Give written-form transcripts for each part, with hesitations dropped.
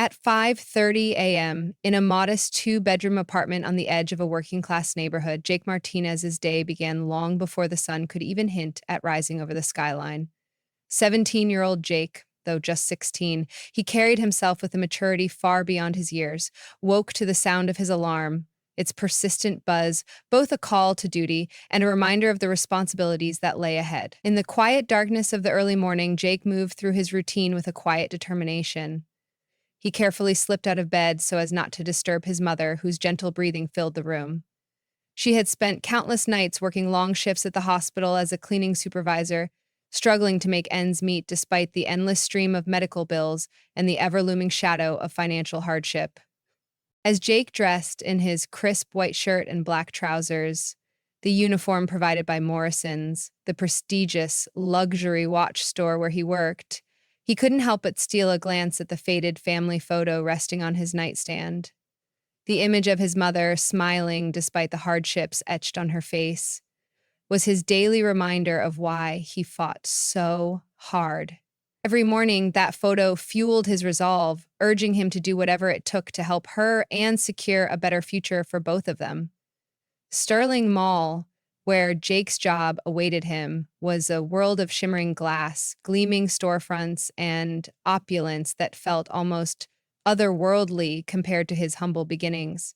At 5:30 a.m., in a modest two-bedroom apartment on the edge of a working-class neighborhood, Jake Martinez's day began long before the sun could even hint at rising over the skyline. 17-year-old Jake, though just 16, he carried himself with a maturity far beyond his years, woke to the sound of his alarm, its persistent buzz, both a call to duty and a reminder of the responsibilities that lay ahead. In the quiet darkness of the early morning, Jake moved through his routine with a quiet determination. He carefully slipped out of bed so as not to disturb his mother, whose gentle breathing filled the room. She had spent countless nights working long shifts at the hospital as a cleaning supervisor, struggling to make ends meet despite the endless stream of medical bills and the ever-looming shadow of financial hardship. As Jake dressed in his crisp white shirt and black trousers, the uniform provided by Morrison's, the prestigious luxury watch store where he worked, he couldn't help but steal a glance at the faded family photo resting on his nightstand. The image of his mother, smiling despite the hardships etched on her face, was his daily reminder of why he fought so hard. Every morning, that photo fueled his resolve, urging him to do whatever it took to help her and secure a better future for both of them. Sterling Mall, where Jake's job awaited him, was a world of shimmering glass, gleaming storefronts, and opulence that felt almost otherworldly compared to his humble beginnings.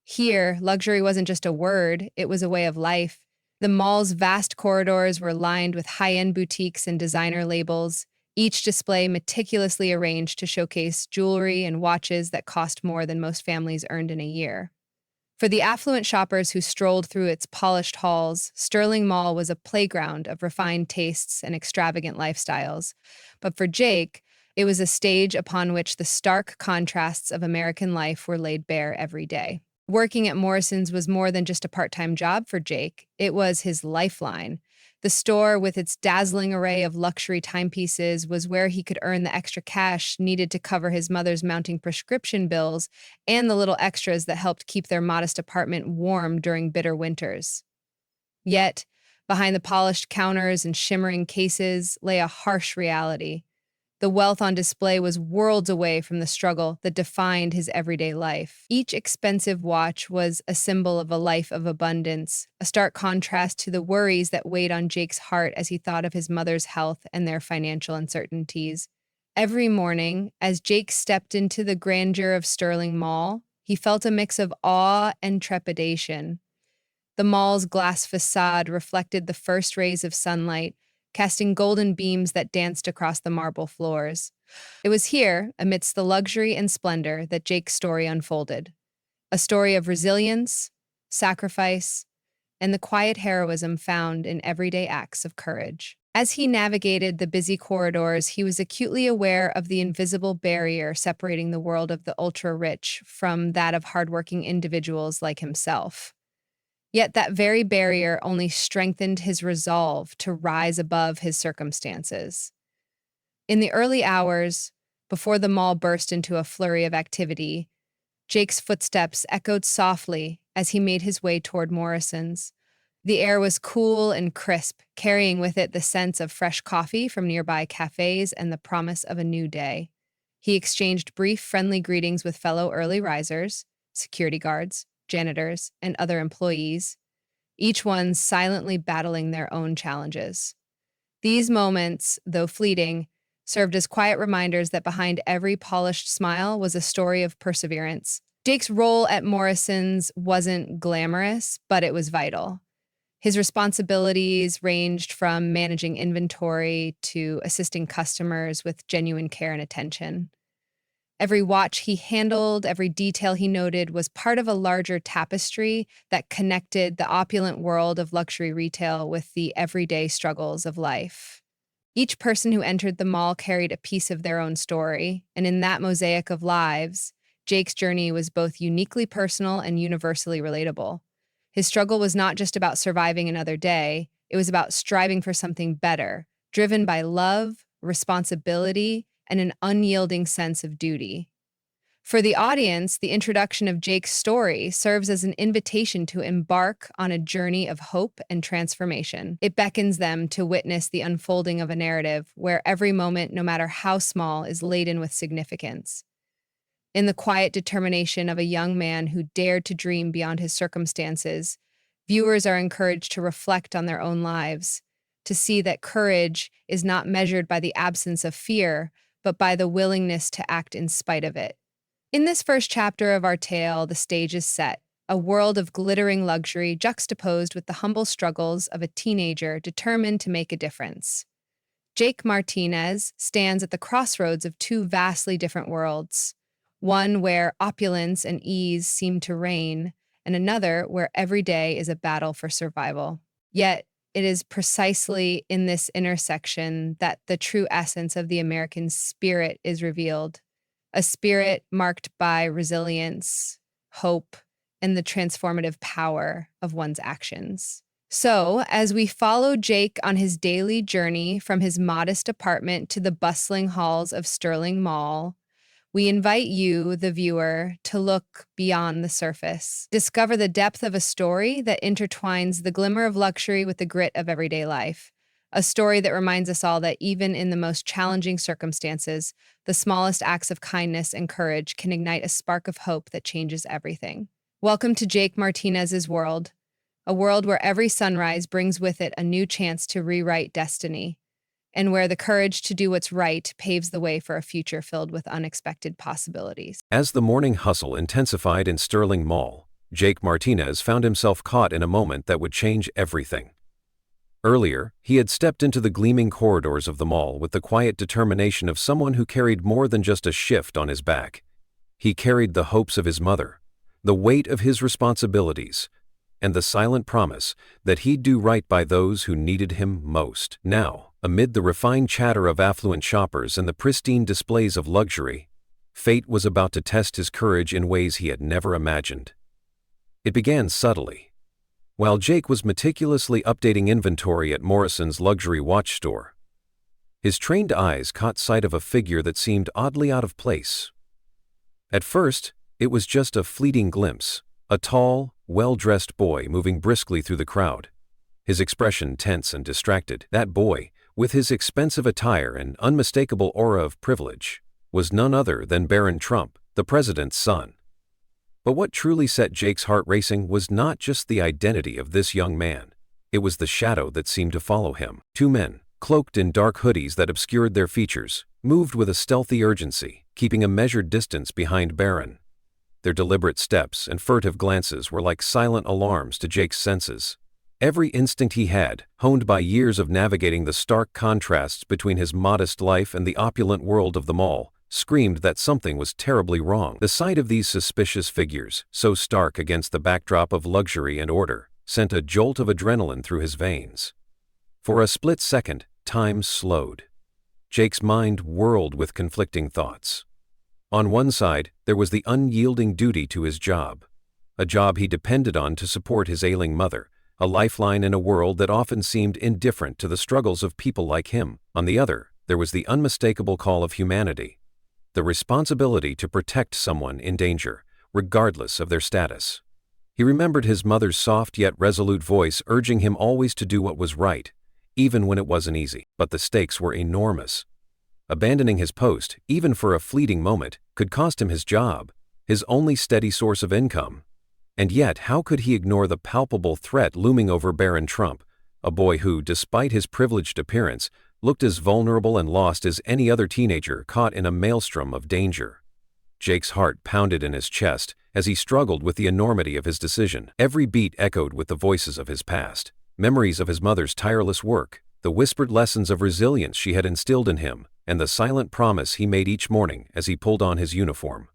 Here, luxury wasn't just a word, it was a way of life. The mall's vast corridors were lined with high-end boutiques and designer labels, each display meticulously arranged to showcase jewelry and watches that cost more than most families earned in a year. For the affluent shoppers who strolled through its polished halls, Sterling Mall was a playground of refined tastes and extravagant lifestyles. But for Jake, it was a stage upon which the stark contrasts of American life were laid bare every day. Working at Morrison's was more than just a part-time job for Jake. It was his lifeline. The store, with its dazzling array of luxury timepieces, was where he could earn the extra cash needed to cover his mother's mounting prescription bills and the little extras that helped keep their modest apartment warm during bitter winters. Yet, behind the polished counters and shimmering cases lay a harsh reality. The wealth on display was worlds away from the struggle that defined his everyday life. Each expensive watch was a symbol of a life of abundance, a stark contrast to the worries that weighed on Jake's heart as he thought of his mother's health and their financial uncertainties. Every morning, as Jake stepped into the grandeur of Sterling Mall, he felt a mix of awe and trepidation. The mall's glass facade reflected the first rays of sunlight, casting golden beams that danced across the marble floors. It was here, amidst the luxury and splendor, that Jake's story unfolded. A story of resilience, sacrifice, and the quiet heroism found in everyday acts of courage. As he navigated the busy corridors, he was acutely aware of the invisible barrier separating the world of the ultra-rich from that of hardworking individuals like himself. Yet that very barrier only strengthened his resolve to rise above his circumstances. In the early hours, before the mall burst into a flurry of activity, Jake's footsteps echoed softly as he made his way toward Morrison's. The air was cool and crisp, carrying with it the sense of fresh coffee from nearby cafes and the promise of a new day. He exchanged brief, friendly greetings with fellow early risers, security guards, janitors, and other employees, each one silently battling their own challenges. These moments, though fleeting, served as quiet reminders that behind every polished smile was a story of perseverance. Jake's role at Morrison's wasn't glamorous, but it was vital. His responsibilities ranged from managing inventory to assisting customers with genuine care and attention. Every watch he handled, every detail he noted was part of a larger tapestry that connected the opulent world of luxury retail with the everyday struggles of life. Each person who entered the mall carried a piece of their own story, and in that mosaic of lives, Jake's journey was both uniquely personal and universally relatable. His struggle was not just about surviving another day, it was about striving for something better, driven by love, responsibility, and an unyielding sense of duty. For the audience, the introduction of Jake's story serves as an invitation to embark on a journey of hope and transformation. It beckons them to witness the unfolding of a narrative where every moment, no matter how small, is laden with significance. In the quiet determination of a young man who dared to dream beyond his circumstances, viewers are encouraged to reflect on their own lives, to see that courage is not measured by the absence of fear, but by the willingness to act in spite of it. In this first chapter of our tale, the stage is set, a world of glittering luxury juxtaposed with the humble struggles of a teenager determined to make a difference. Jake Martinez stands at the crossroads of two vastly different worlds, one where opulence and ease seem to reign, and another where every day is a battle for survival. Yet, it is precisely in this intersection that the true essence of the American spirit is revealed, a spirit marked by resilience, hope, and the transformative power of one's actions. So, as we follow Jake on his daily journey from his modest apartment to the bustling halls of Sterling Mall, we invite you, the viewer, to look beyond the surface. Discover the depth of a story that intertwines the glimmer of luxury with the grit of everyday life. A story that reminds us all that even in the most challenging circumstances, the smallest acts of kindness and courage can ignite a spark of hope that changes everything. Welcome to Jake Martinez's world, a world where every sunrise brings with it a new chance to rewrite destiny, and where the courage to do what's right paves the way for a future filled with unexpected possibilities. As the morning hustle intensified in Sterling Mall, Jake Martinez found himself caught in a moment that would change everything. Earlier, he had stepped into the gleaming corridors of the mall with the quiet determination of someone who carried more than just a shift on his back. He carried the hopes of his mother, the weight of his responsibilities, and the silent promise that he'd do right by those who needed him most. Now, amid the refined chatter of affluent shoppers and the pristine displays of luxury, fate was about to test his courage in ways he had never imagined. It began subtly. While Jake was meticulously updating inventory at Morrison's luxury watch store, his trained eyes caught sight of a figure that seemed oddly out of place. At first, it was just a fleeting glimpse, a tall, well-dressed boy moving briskly through the crowd, his expression tense and distracted. That boy, with his expensive attire and unmistakable aura of privilege, was none other than Barron Trump, the president's son. But what truly set Jake's heart racing was not just the identity of this young man. It was the shadow that seemed to follow him. Two men, cloaked in dark hoodies that obscured their features, moved with a stealthy urgency, keeping a measured distance behind Barron. Their deliberate steps and furtive glances were like silent alarms to Jake's senses. Every instinct he had, honed by years of navigating the stark contrasts between his modest life and the opulent world of the mall, screamed that something was terribly wrong. The sight of these suspicious figures, so stark against the backdrop of luxury and order, sent a jolt of adrenaline through his veins. For a split second, time slowed. Jake's mind whirled with conflicting thoughts. On one side, there was the unyielding duty to his job, a job he depended on to support his ailing mother, a lifeline in a world that often seemed indifferent to the struggles of people like him. On the other, there was the unmistakable call of humanity, the responsibility to protect someone in danger, regardless of their status. He remembered his mother's soft yet resolute voice urging him always to do what was right, even when it wasn't easy. But the stakes were enormous. Abandoning his post, even for a fleeting moment, could cost him his job, his only steady source of income. And yet, how could he ignore the palpable threat looming over Barron Trump, a boy who, despite his privileged appearance, looked as vulnerable and lost as any other teenager caught in a maelstrom of danger? Jake's heart pounded in his chest as he struggled with the enormity of his decision. Every beat echoed with the voices of his past, memories of his mother's tireless work, the whispered lessons of resilience she had instilled in him, and the silent promise he made each morning as he pulled on his uniform.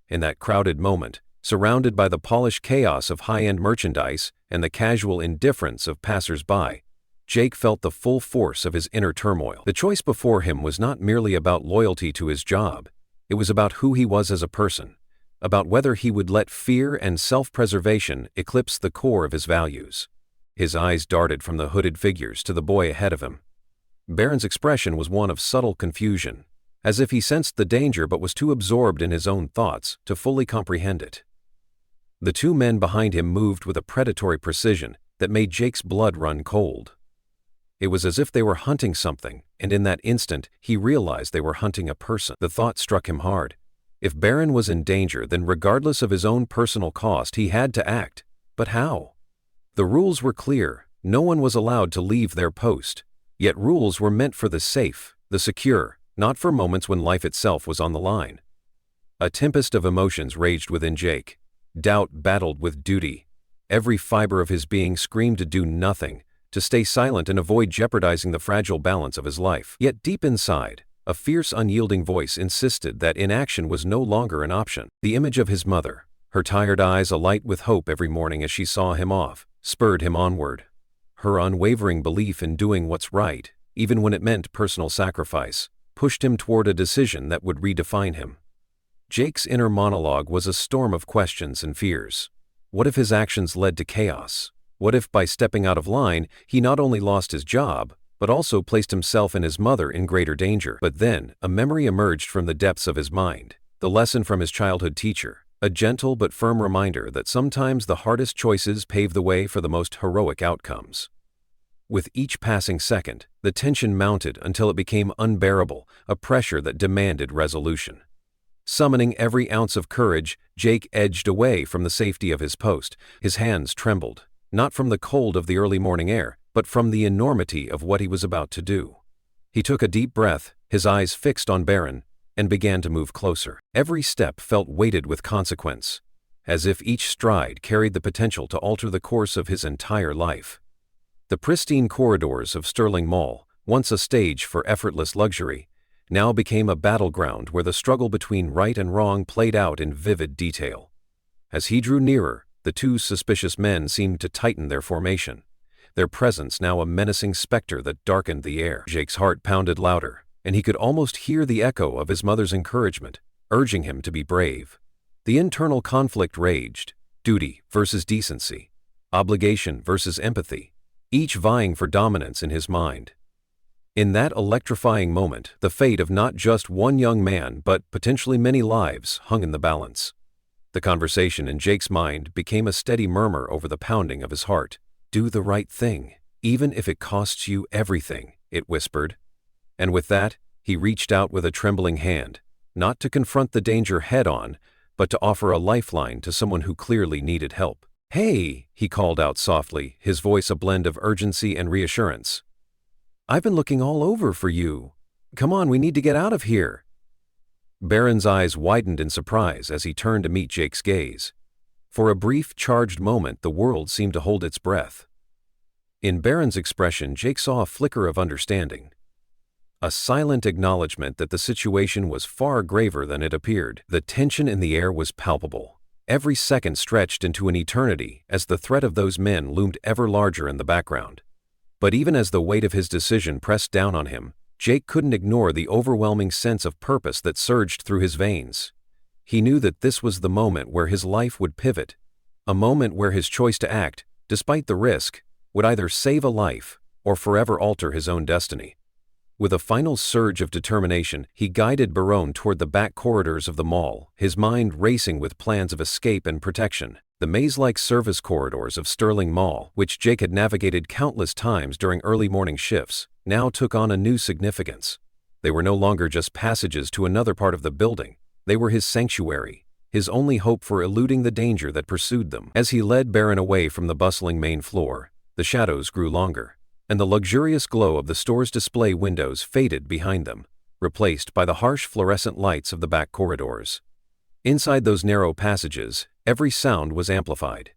In that crowded moment, surrounded by the polished chaos of high-end merchandise and the casual indifference of passers-by, Jake felt the full force of his inner turmoil. The choice before him was not merely about loyalty to his job. It was about who he was as a person, about whether he would let fear and self-preservation eclipse the core of his values. His eyes darted from the hooded figures to the boy ahead of him. Barron's expression was one of subtle confusion, as if he sensed the danger but was too absorbed in his own thoughts to fully comprehend it. The two men behind him moved with a predatory precision that made Jake's blood run cold. It was as if they were hunting something, and in that instant, he realized they were hunting a person. The thought struck him hard. If Barron was in danger, then regardless of his own personal cost, he had to act. But how? The rules were clear. No one was allowed to leave their post. Yet rules were meant for the safe, the secure, not for moments when life itself was on the line. A tempest of emotions raged within Jake. Doubt battled with duty. Every fiber of his being screamed to do nothing, to stay silent and avoid jeopardizing the fragile balance of his life. Yet deep inside, a fierce, unyielding voice insisted that inaction was no longer an option. The image of his mother, her tired eyes alight with hope every morning as she saw him off, spurred him onward. Her unwavering belief in doing what's right, even when it meant personal sacrifice, pushed him toward a decision that would redefine him. Jake's inner monologue was a storm of questions and fears. What if his actions led to chaos? What if by stepping out of line, he not only lost his job, but also placed himself and his mother in greater danger? But then, a memory emerged from the depths of his mind, the lesson from his childhood teacher, a gentle but firm reminder that sometimes the hardest choices pave the way for the most heroic outcomes. With each passing second, the tension mounted until it became unbearable, a pressure that demanded resolution. Summoning every ounce of courage, Jake edged away from the safety of his post. His hands trembled, not from the cold of the early morning air, but from the enormity of what he was about to do. He took a deep breath, his eyes fixed on Barron, and began to move closer. Every step felt weighted with consequence, as if each stride carried the potential to alter the course of his entire life. The pristine corridors of Sterling Mall, once a stage for effortless luxury, now became a battleground where the struggle between right and wrong played out in vivid detail. As he drew nearer, the two suspicious men seemed to tighten their formation, their presence now a menacing specter that darkened the air. Jake's heart pounded louder, and he could almost hear the echo of his mother's encouragement, urging him to be brave. The internal conflict raged, duty versus decency, obligation versus empathy, each vying for dominance in his mind. In that electrifying moment, the fate of not just one young man but potentially many lives hung in the balance. The conversation in Jake's mind became a steady murmur over the pounding of his heart. "Do the right thing, even if it costs you everything," it whispered. And with that, he reached out with a trembling hand, not to confront the danger head-on, but to offer a lifeline to someone who clearly needed help. "Hey," he called out softly, his voice a blend of urgency and reassurance. "I've been looking all over for you. Come on, we need to get out of here." Barron's eyes widened in surprise as he turned to meet Jake's gaze. For a brief, charged moment, the world seemed to hold its breath. In Barron's expression, Jake saw a flicker of understanding, a silent acknowledgement that the situation was far graver than it appeared. The tension in the air was palpable. Every second stretched into an eternity as the threat of those men loomed ever larger in the background. But even as the weight of his decision pressed down on him, Jake couldn't ignore the overwhelming sense of purpose that surged through his veins. He knew that this was the moment where his life would pivot, a moment where his choice to act, despite the risk, would either save a life or forever alter his own destiny. With a final surge of determination, he guided Barron toward the back corridors of the mall, his mind racing with plans of escape and protection. The maze-like service corridors of Sterling Mall, which Jake had navigated countless times during early morning shifts, now took on a new significance. They were no longer just passages to another part of the building. They were his sanctuary, his only hope for eluding the danger that pursued them. As he led Barron away from the bustling main floor, the shadows grew longer, and the luxurious glow of the store's display windows faded behind them, replaced by the harsh fluorescent lights of the back corridors. Inside those narrow passages, every sound was amplified.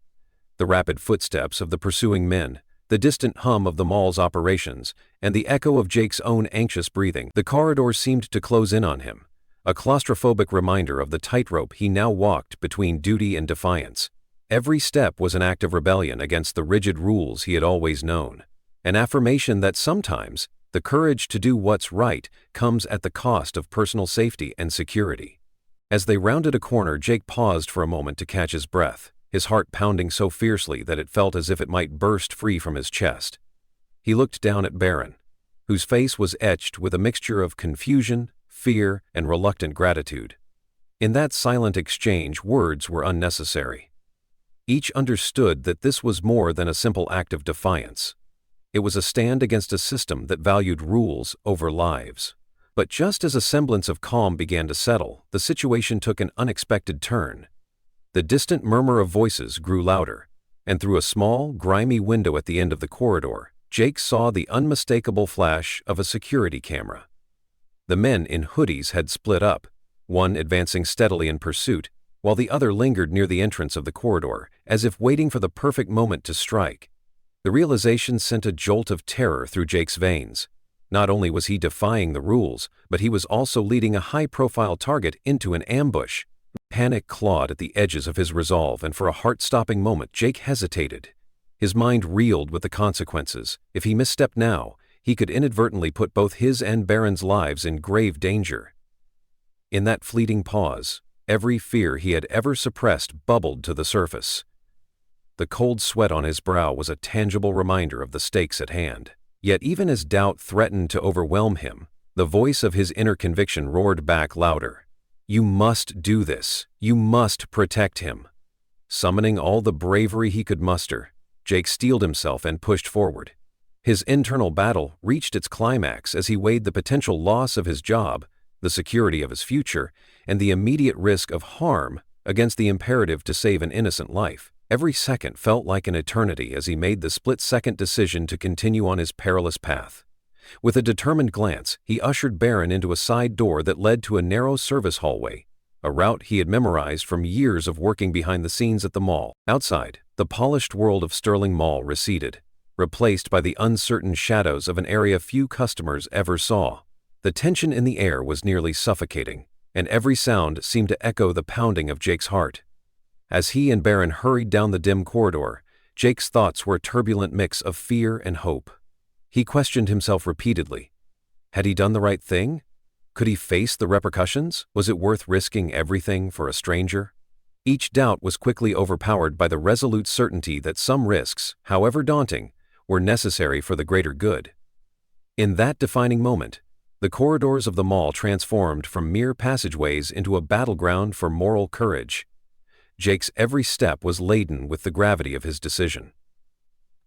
The rapid footsteps of the pursuing men, the distant hum of the mall's operations, and the echo of Jake's own anxious breathing. The corridors seemed to close in on him, a claustrophobic reminder of the tightrope he now walked between duty and defiance. Every step was an act of rebellion against the rigid rules he had always known, an affirmation that sometimes the courage to do what's right comes at the cost of personal safety and security. As they rounded a corner, Jake paused for a moment to catch his breath, his heart pounding so fiercely that it felt as if it might burst free from his chest. He looked down at Barron, whose face was etched with a mixture of confusion, fear, and reluctant gratitude. In that silent exchange, words were unnecessary. Each understood that this was more than a simple act of defiance. It was a stand against a system that valued rules over lives. But just as a semblance of calm began to settle, the situation took an unexpected turn. The distant murmur of voices grew louder, and through a small, grimy window at the end of the corridor, Jake saw the unmistakable flash of a security camera. The men in hoodies had split up, one advancing steadily in pursuit, while the other lingered near the entrance of the corridor, as if waiting for the perfect moment to strike. The realization sent a jolt of terror through Jake's veins. Not only was he defying the rules, but he was also leading a high-profile target into an ambush. Panic clawed at the edges of his resolve, and for a heart-stopping moment Jake hesitated. His mind reeled with the consequences. If he misstepped now, he could inadvertently put both his and Barron's lives in grave danger. In that fleeting pause, every fear he had ever suppressed bubbled to the surface. The cold sweat on his brow was a tangible reminder of the stakes at hand. Yet even as doubt threatened to overwhelm him, the voice of his inner conviction roared back louder. "You must do this. You must protect him." Summoning all the bravery he could muster, Jake steeled himself and pushed forward. His internal battle reached its climax as he weighed the potential loss of his job, the security of his future, and the immediate risk of harm against the imperative to save an innocent life. Every second felt like an eternity as he made the split-second decision to continue on his perilous path. With a determined glance, he ushered Barron into a side door that led to a narrow service hallway, a route he had memorized from years of working behind the scenes at the mall. Outside, the polished world of Sterling Mall receded, replaced by the uncertain shadows of an area few customers ever saw. The tension in the air was nearly suffocating, and every sound seemed to echo the pounding of Jake's heart. As he and Barron hurried down the dim corridor, Jake's thoughts were a turbulent mix of fear and hope. He questioned himself repeatedly. Had he done the right thing? Could he face the repercussions? Was it worth risking everything for a stranger? Each doubt was quickly overpowered by the resolute certainty that some risks, however daunting, were necessary for the greater good. In that defining moment, the corridors of the mall transformed from mere passageways into a battleground for moral courage. Jake's every step was laden with the gravity of his decision.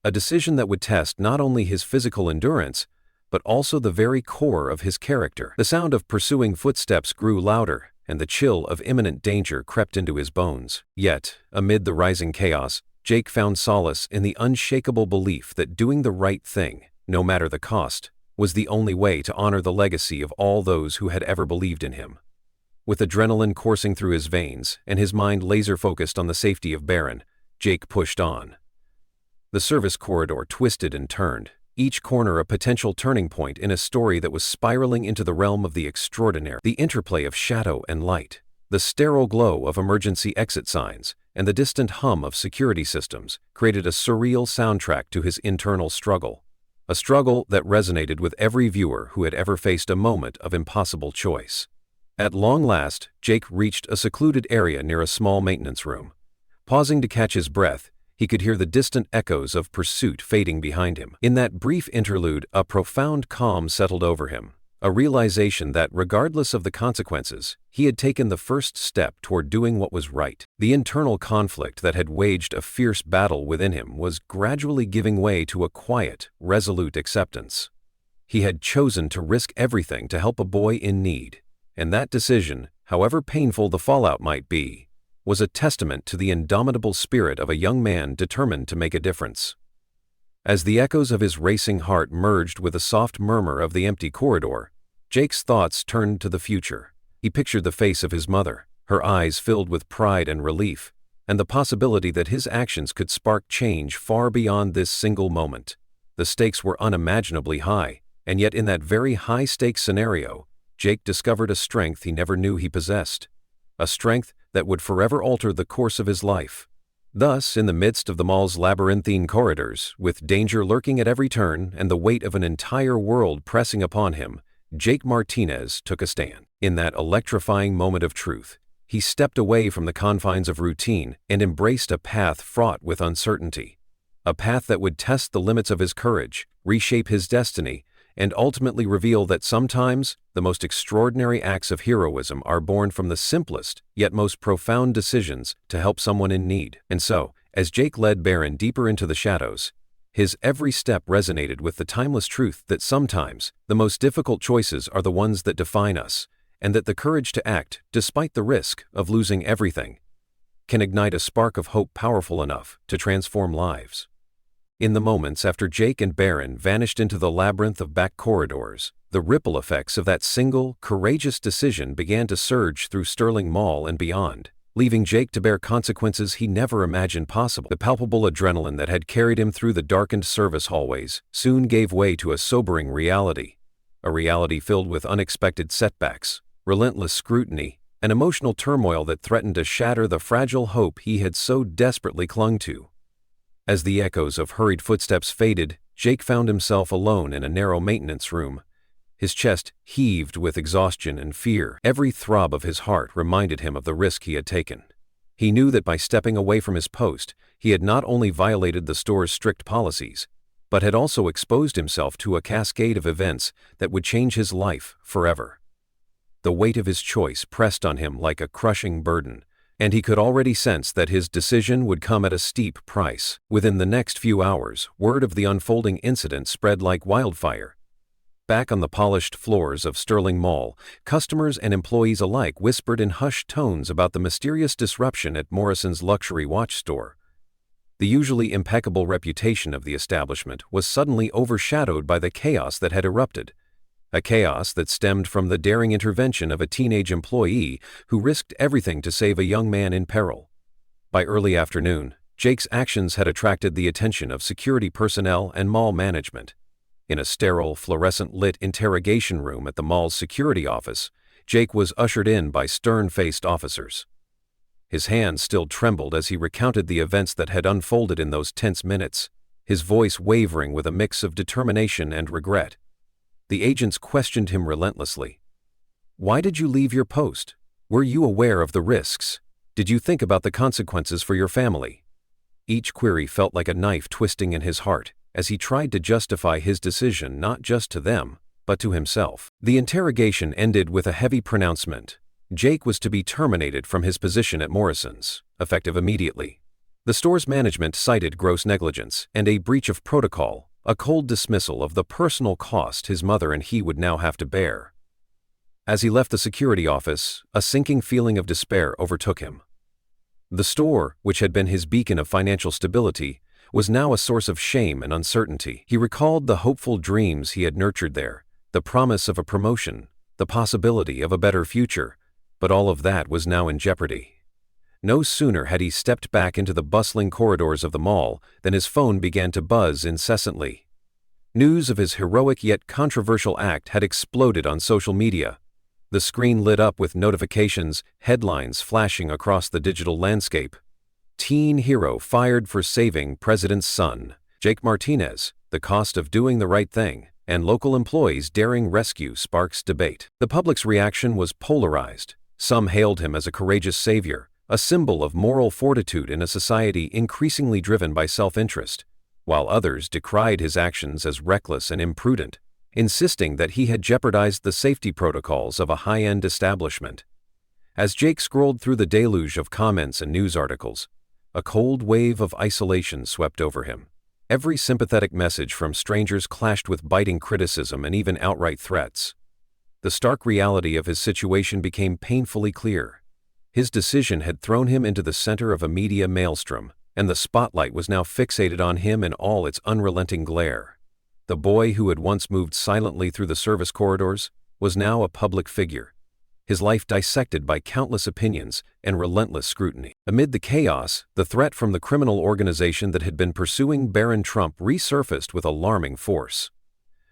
A decision that would test not only his physical endurance, but also the very core of his character. The sound of pursuing footsteps grew louder, and the chill of imminent danger crept into his bones. Yet, amid the rising chaos, Jake found solace in the unshakable belief that doing the right thing, no matter the cost, was the only way to honor the legacy of all those who had ever believed in him. With adrenaline coursing through his veins and his mind laser-focused on the safety of Barron, Jake pushed on. The service corridor twisted and turned, each corner a potential turning point in a story that was spiraling into the realm of the extraordinary. The interplay of shadow and light, the sterile glow of emergency exit signs, and the distant hum of security systems created a surreal soundtrack to his internal struggle. A struggle that resonated with every viewer who had ever faced a moment of impossible choice. At long last, Jake reached a secluded area near a small maintenance room. Pausing to catch his breath, he could hear the distant echoes of pursuit fading behind him. In that brief interlude, a profound calm settled over him, a realization that, regardless of the consequences, he had taken the first step toward doing what was right. The internal conflict that had waged a fierce battle within him was gradually giving way to a quiet, resolute acceptance. He had chosen to risk everything to help a boy in need. And that decision, however painful the fallout might be, was a testament to the indomitable spirit of a young man determined to make a difference. As the echoes of his racing heart merged with a soft murmur of the empty corridor, Jake's thoughts turned to the future. He pictured the face of his mother, her eyes filled with pride and relief, and the possibility that his actions could spark change far beyond this single moment. The stakes were unimaginably high, and yet in that very high-stakes scenario, Jake discovered a strength he never knew he possessed, a strength that would forever alter the course of his life. Thus, in the midst of the mall's labyrinthine corridors, with danger lurking at every turn and the weight of an entire world pressing upon him, Jake Martinez took a stand. In that electrifying moment of truth, he stepped away from the confines of routine and embraced a path fraught with uncertainty. A path that would test the limits of his courage, reshape his destiny, and ultimately reveal that sometimes the most extraordinary acts of heroism are born from the simplest yet most profound decisions to help someone in need. And so, as Jake led Barron deeper into the shadows, His every step resonated with the timeless truth that sometimes the most difficult choices are the ones that define us, and that the courage to act, despite the risk of losing everything, can ignite a spark of hope powerful enough to transform lives. In the moments after Jake and Barron vanished into the labyrinth of back corridors, the ripple effects of that single, courageous decision began to surge through Sterling Mall and beyond, leaving Jake to bear consequences he never imagined possible. The palpable adrenaline that had carried him through the darkened service hallways soon gave way to a sobering reality, a reality filled with unexpected setbacks, relentless scrutiny, and emotional turmoil that threatened to shatter the fragile hope he had so desperately clung to. As the echoes of hurried footsteps faded, Jake found himself alone in a narrow maintenance room. His chest heaved with exhaustion and fear. Every throb of his heart reminded him of the risk he had taken. He knew that by stepping away from his post, he had not only violated the store's strict policies, but had also exposed himself to a cascade of events that would change his life forever. The weight of his choice pressed on him like a crushing burden, and he could already sense that his decision would come at a steep price. Within the next few hours, word of the unfolding incident spread like wildfire. Back on the polished floors of Sterling Mall, customers and employees alike whispered in hushed tones about the mysterious disruption at Morrison's luxury watch store. The usually impeccable reputation of the establishment was suddenly overshadowed by the chaos that had erupted. A chaos that stemmed from the daring intervention of a teenage employee who risked everything to save a young man in peril. By early afternoon, Jake's actions had attracted the attention of security personnel and mall management. In a sterile, fluorescent-lit interrogation room at the mall's security office, Jake was ushered in by stern-faced officers. His hands still trembled as he recounted the events that had unfolded in those tense minutes, his voice wavering with a mix of determination and regret. The agents questioned him relentlessly. "Why did you leave your post? Were you aware of the risks? Did you think about the consequences for your family?" Each query felt like a knife twisting in his heart, as he tried to justify his decision not just to them, but to himself. The interrogation ended with a heavy pronouncement. Jake was to be terminated from his position at Morrison's, effective immediately. The store's management cited gross negligence and a breach of protocol, a cold dismissal of the personal cost his mother and he would now have to bear. As he left the security office, a sinking feeling of despair overtook him. The store, which had been his beacon of financial stability, was now a source of shame and uncertainty. He recalled the hopeful dreams he had nurtured there, the promise of a promotion, the possibility of a better future, but all of that was now in jeopardy. No sooner had he stepped back into the bustling corridors of the mall than his phone began to buzz incessantly. News of his heroic yet controversial act had exploded on social media. The screen lit up with notifications, headlines flashing across the digital landscape. Teen hero fired for saving president's son. Jake Martinez, the cost of doing the right thing, and local employees daring rescue sparks debate. The public's reaction was polarized. Some hailed him as a courageous savior, a symbol of moral fortitude in a society increasingly driven by self-interest, while others decried his actions as reckless and imprudent, insisting that he had jeopardized the safety protocols of a high-end establishment. As Jake scrolled through the deluge of comments and news articles, a cold wave of isolation swept over him. Every sympathetic message from strangers clashed with biting criticism and even outright threats. The stark reality of his situation became painfully clear. His decision had thrown him into the center of a media maelstrom, and the spotlight was now fixated on him in all its unrelenting glare. The boy who had once moved silently through the service corridors was now a public figure, his life dissected by countless opinions and relentless scrutiny. Amid the chaos, the threat from the criminal organization that had been pursuing Barron Trump resurfaced with alarming force.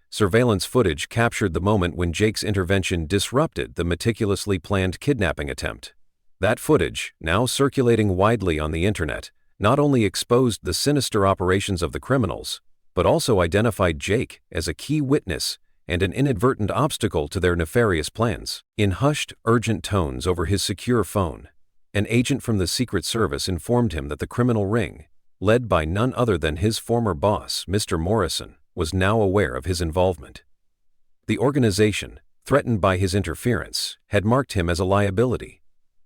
Surveillance footage captured the moment when Jake's intervention disrupted the meticulously planned kidnapping attempt. That footage, now circulating widely on the internet, not only exposed the sinister operations of the criminals, but also identified Jake as a key witness and an inadvertent obstacle to their nefarious plans. In hushed, urgent tones over his secure phone, an agent from the Secret Service informed him that the criminal ring, led by none other than his former boss, Mr. Morrison, was now aware of his involvement. The organization, threatened by his interference, had marked him as a liability,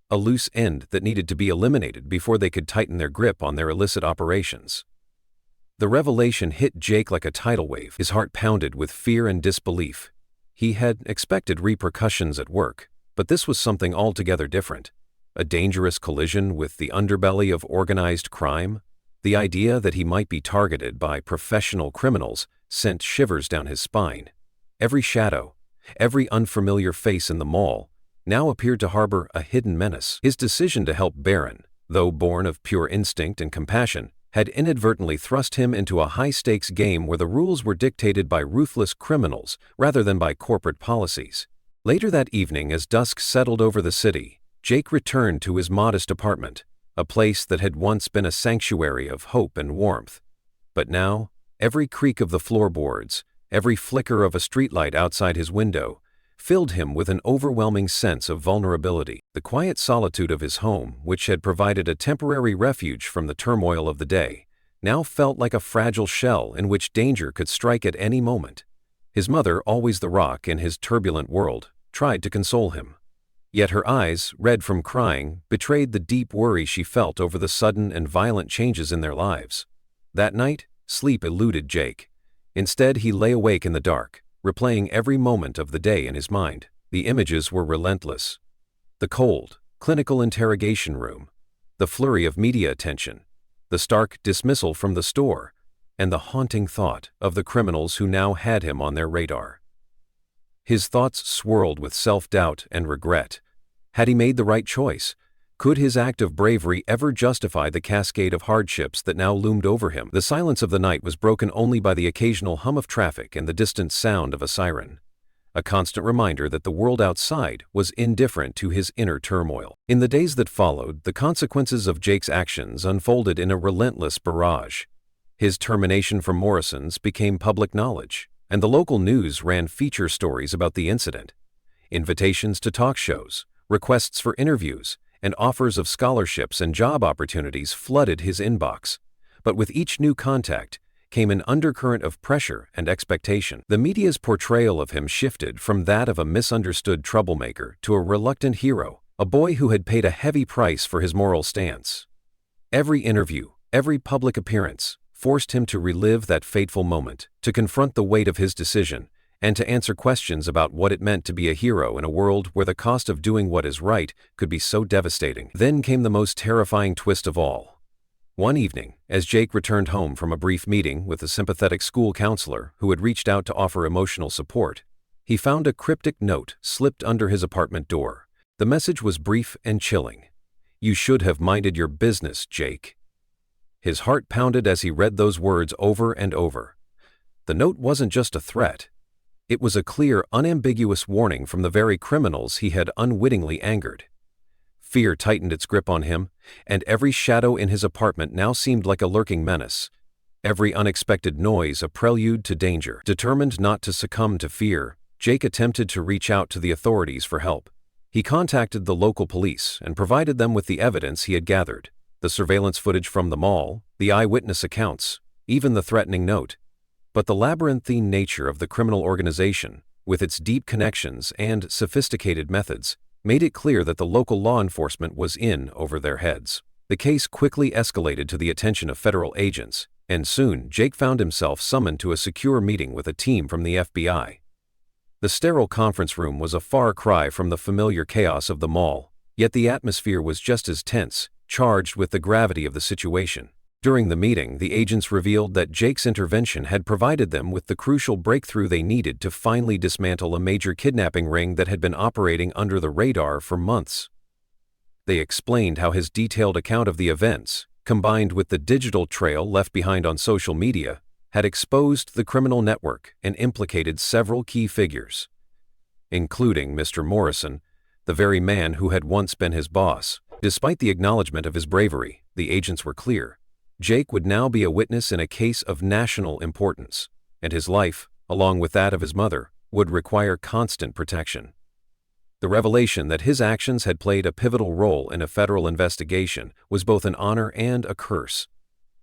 a loose end that needed to be eliminated before they could tighten their grip on their illicit operations. The revelation hit Jake like a tidal wave. His heart pounded with fear and disbelief. He had expected repercussions at work, but this was something altogether different. A dangerous collision with the underbelly of organized crime? The idea that he might be targeted by professional criminals sent shivers down his spine. Every shadow, every unfamiliar face in the mall, now appeared to harbor a hidden menace. His decision to help Barron, though born of pure instinct and compassion, had inadvertently thrust him into a high-stakes game where the rules were dictated by ruthless criminals rather than by corporate policies. Later that evening, as dusk settled over the city, Jake returned to his modest apartment, a place that had once been a sanctuary of hope and warmth. But now, every creak of the floorboards, every flicker of a streetlight outside his window, filled him with an overwhelming sense of vulnerability. The quiet solitude of his home, which had provided a temporary refuge from the turmoil of the day, now felt like a fragile shell in which danger could strike at any moment. His mother, always the rock in his turbulent world, tried to console him. Yet her eyes, red from crying, betrayed the deep worry she felt over the sudden and violent changes in their lives. That night, sleep eluded Jake. Instead, he lay awake in the dark, replaying every moment of the day in his mind. The images were relentless. The cold, clinical interrogation room, the flurry of media attention, the stark dismissal from the store, and the haunting thought of the criminals who now had him on their radar. His thoughts swirled with self-doubt and regret. Had he made the right choice? Could his act of bravery ever justify the cascade of hardships that now loomed over him? The silence of the night was broken only by the occasional hum of traffic and the distant sound of a siren, a constant reminder that the world outside was indifferent to his inner turmoil. In the days that followed, the consequences of Jake's actions unfolded in a relentless barrage. His termination from Morrison's became public knowledge, and the local news ran feature stories about the incident. Invitations to talk shows, requests for interviews, and offers of scholarships and job opportunities flooded his inbox. But with each new contact came an undercurrent of pressure and expectation. The media's portrayal of him shifted from that of a misunderstood troublemaker to a reluctant hero, a boy who had paid a heavy price for his moral stance. Every interview, every public appearance, forced him to relive that fateful moment, to confront the weight of his decision, and to answer questions about what it meant to be a hero in a world where the cost of doing what is right could be so devastating. Then came the most terrifying twist of all. One evening, as Jake returned home from a brief meeting with a sympathetic school counselor who had reached out to offer emotional support, he found a cryptic note slipped under his apartment door. The message was brief and chilling. "You should have minded your business, Jake." His heart pounded as he read those words over and over. The note wasn't just a threat. It was a clear, unambiguous warning from the very criminals he had unwittingly angered. Fear tightened its grip on him, and every shadow in his apartment now seemed like a lurking menace. Every unexpected noise a prelude to danger. Determined not to succumb to fear, Jake attempted to reach out to the authorities for help. He contacted the local police and provided them with the evidence he had gathered: the surveillance footage from the mall, the eyewitness accounts, even the threatening note. But the labyrinthine nature of the criminal organization, with its deep connections and sophisticated methods, made it clear that the local law enforcement was in over their heads. The case quickly escalated to the attention of federal agents, and soon Jake found himself summoned to a secure meeting with a team from the FBI. The sterile conference room was a far cry from the familiar chaos of the mall, yet the atmosphere was just as tense, charged with the gravity of the situation. During the meeting, the agents revealed that Jake's intervention had provided them with the crucial breakthrough they needed to finally dismantle a major kidnapping ring that had been operating under the radar for months. They explained how his detailed account of the events, combined with the digital trail left behind on social media, had exposed the criminal network and implicated several key figures, including Mr. Morrison, the very man who had once been his boss. Despite the acknowledgement of his bravery, the agents were clear. Jake would now be a witness in a case of national importance, and his life, along with that of his mother, would require constant protection. The revelation that his actions had played a pivotal role in a federal investigation was both an honor and a curse.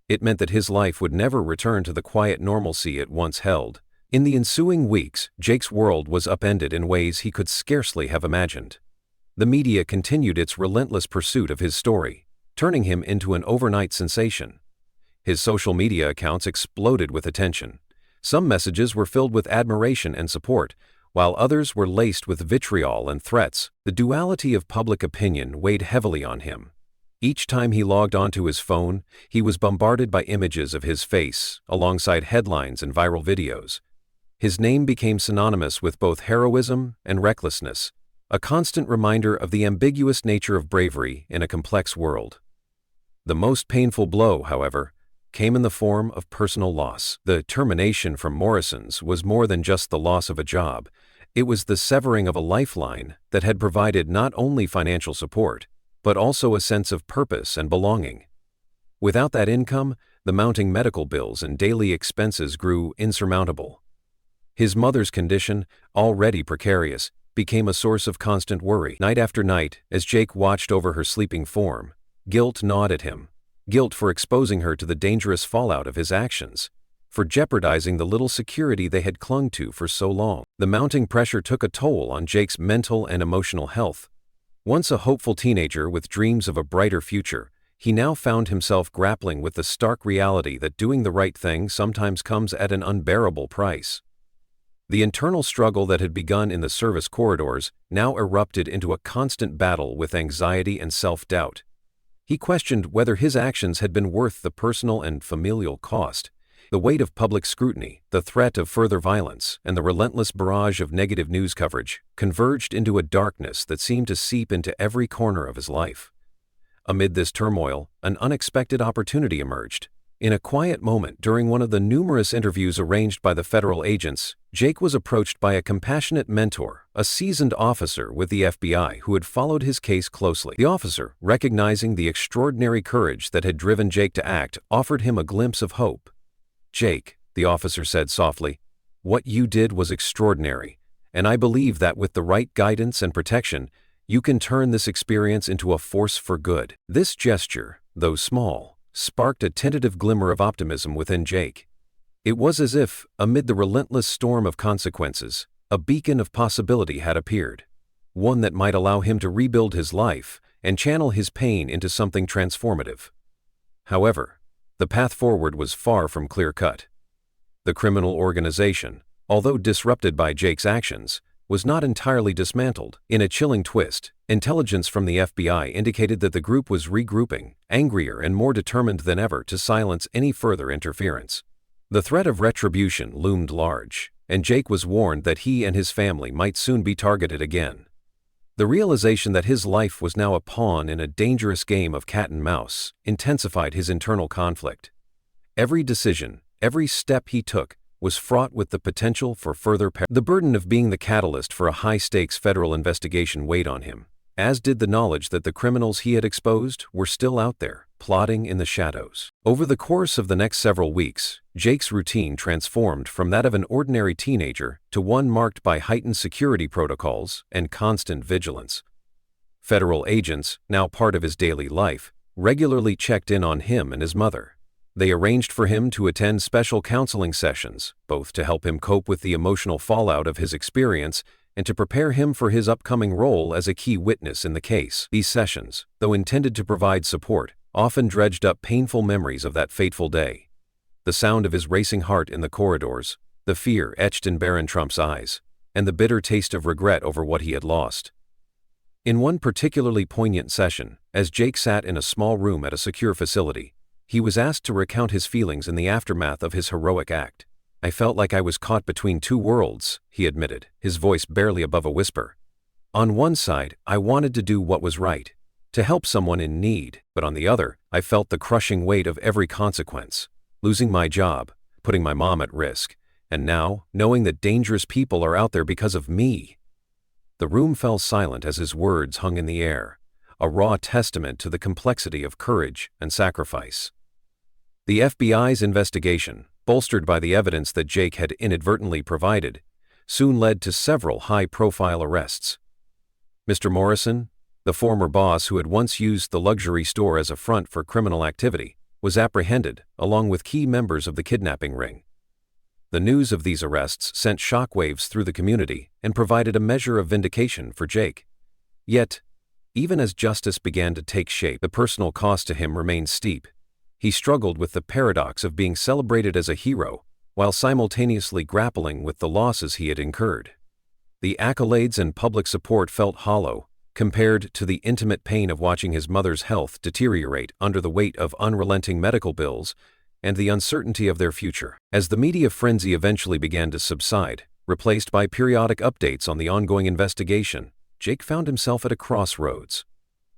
It meant that his life would never return to the quiet normalcy it once held. In the ensuing weeks, Jake's world was upended in ways he could scarcely have imagined. The media continued its relentless pursuit of his story, turning him into an overnight sensation. His social media accounts exploded with attention. Some messages were filled with admiration and support, while others were laced with vitriol and threats. The duality of public opinion weighed heavily on him. Each time he logged onto his phone, he was bombarded by images of his face, alongside headlines and viral videos. His name became synonymous with both heroism and recklessness, a constant reminder of the ambiguous nature of bravery in a complex world. The most painful blow, however, came in the form of personal loss. The termination from Morrison's was more than just the loss of a job. It was the severing of a lifeline that had provided not only financial support, but also a sense of purpose and belonging. Without that income, the mounting medical bills and daily expenses grew insurmountable. His mother's condition, already precarious, became a source of constant worry. Night after night, as Jake watched over her sleeping form, guilt gnawed at him. Guilt for exposing her to the dangerous fallout of his actions, for jeopardizing the little security they had clung to for so long. The mounting pressure took a toll on Jake's mental and emotional health. Once a hopeful teenager with dreams of a brighter future, he now found himself grappling with the stark reality that doing the right thing sometimes comes at an unbearable price. The internal struggle that had begun in the service corridors now erupted into a constant battle with anxiety and self-doubt. He questioned whether his actions had been worth the personal and familial cost. The weight of public scrutiny, the threat of further violence, and the relentless barrage of negative news coverage converged into a darkness that seemed to seep into every corner of his life. Amid this turmoil, an unexpected opportunity emerged. In a quiet moment during one of the numerous interviews arranged by the federal agents, Jake was approached by a compassionate mentor, a seasoned officer with the FBI who had followed his case closely. The officer, recognizing the extraordinary courage that had driven Jake to act, offered him a glimpse of hope. "Jake," the officer said softly, "what you did was extraordinary, and I believe that with the right guidance and protection, you can turn this experience into a force for good." This gesture, though small, sparked a tentative glimmer of optimism within Jake. It was as if, amid the relentless storm of consequences, a beacon of possibility had appeared, one that might allow him to rebuild his life and channel his pain into something transformative. However, the path forward was far from clear-cut. The criminal organization, although disrupted by Jake's actions, was not entirely dismantled. In a chilling twist, intelligence from the FBI indicated that the group was regrouping, angrier and more determined than ever to silence any further interference. The threat of retribution loomed large, and Jake was warned that he and his family might soon be targeted again. The realization that his life was now a pawn in a dangerous game of cat and mouse intensified his internal conflict. Every decision, every step he took, was fraught with the potential for further peril. The burden of being the catalyst for a high-stakes federal investigation weighed on him, as did the knowledge that the criminals he had exposed were still out there, plotting in the shadows. Over the course of the next several weeks, Jake's routine transformed from that of an ordinary teenager to one marked by heightened security protocols and constant vigilance. Federal agents, now part of his daily life, regularly checked in on him and his mother. They arranged for him to attend special counseling sessions, both to help him cope with the emotional fallout of his experience and to prepare him for his upcoming role as a key witness in the case. These sessions, though intended to provide support, often dredged up painful memories of that fateful day. The sound of his racing heart in the corridors, the fear etched in Barron Trump's eyes, and the bitter taste of regret over what he had lost. In one particularly poignant session, as Jake sat in a small room at a secure facility, he was asked to recount his feelings in the aftermath of his heroic act. "I felt like I was caught between two worlds," he admitted, his voice barely above a whisper. "On one side, I wanted to do what was right, to help someone in need, but on the other, I felt the crushing weight of every consequence. Losing my job, putting my mom at risk, and now, knowing that dangerous people are out there because of me." The room fell silent as his words hung in the air, a raw testament to the complexity of courage and sacrifice. The FBI's investigation, bolstered by the evidence that Jake had inadvertently provided, soon led to several high-profile arrests. Mr. Morrison, the former boss who had once used the luxury store as a front for criminal activity, was apprehended, along with key members of the kidnapping ring. The news of these arrests sent shockwaves through the community and provided a measure of vindication for Jake. Yet, even as justice began to take shape, the personal cost to him remained steep. he struggled with the paradox of being celebrated as a hero while simultaneously grappling with the losses he had incurred. The accolades and public support felt hollow, compared to the intimate pain of watching his mother's health deteriorate under the weight of unrelenting medical bills and the uncertainty of their future. As the media frenzy eventually began to subside, replaced by periodic updates on the ongoing investigation, Jake found himself at a crossroads.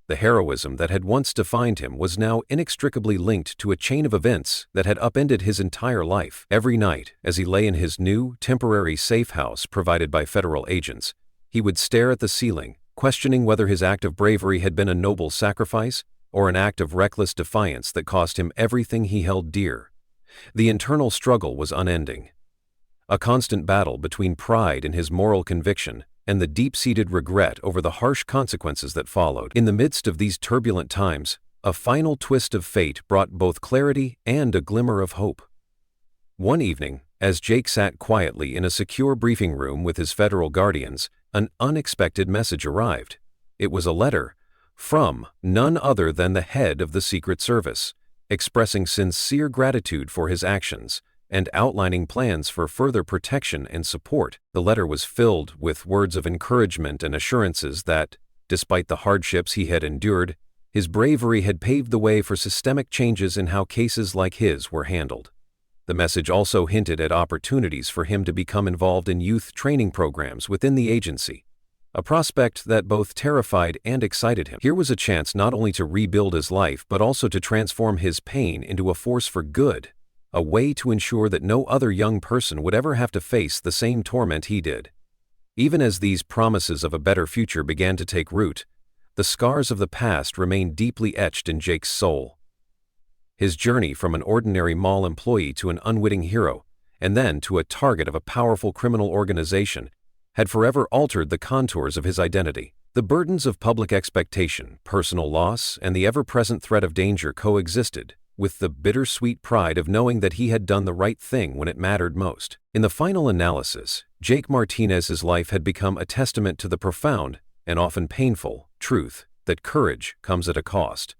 The heroism that had once defined him was now inextricably linked to a chain of events that had upended his entire life. Every night, as he lay in his new, temporary safe house provided by federal agents, he would stare at the ceiling, questioning whether his act of bravery had been a noble sacrifice or an act of reckless defiance that cost him everything he held dear. The internal struggle was unending. A constant battle between pride in his moral conviction and the deep-seated regret over the harsh consequences that followed. In the midst of these turbulent times, a final twist of fate brought both clarity and a glimmer of hope. One evening, as Jake sat quietly in a secure briefing room with his federal guardians, an unexpected message arrived. It was a letter from none other than the head of the Secret Service, expressing sincere gratitude for his actions and outlining plans for further protection and support. The letter was filled with words of encouragement and assurances that, despite the hardships he had endured, his bravery had paved the way for systemic changes in how cases like his were handled. The message also hinted at opportunities for him to become involved in youth training programs within the agency, a prospect that both terrified and excited him. Here was a chance not only to rebuild his life but also to transform his pain into a force for good, a way to ensure that no other young person would ever have to face the same torment he did. Even as these promises of a better future began to take root, the scars of the past remained deeply etched in Jake's soul. His journey from an ordinary mall employee to an unwitting hero, and then to a target of a powerful criminal organization, had forever altered the contours of his identity. The burdens of public expectation, personal loss, and the ever-present threat of danger coexisted with the bittersweet pride of knowing that he had done the right thing when it mattered most. In the final analysis, Jake Martinez's life had become a testament to the profound, and often painful, truth that courage comes at a cost.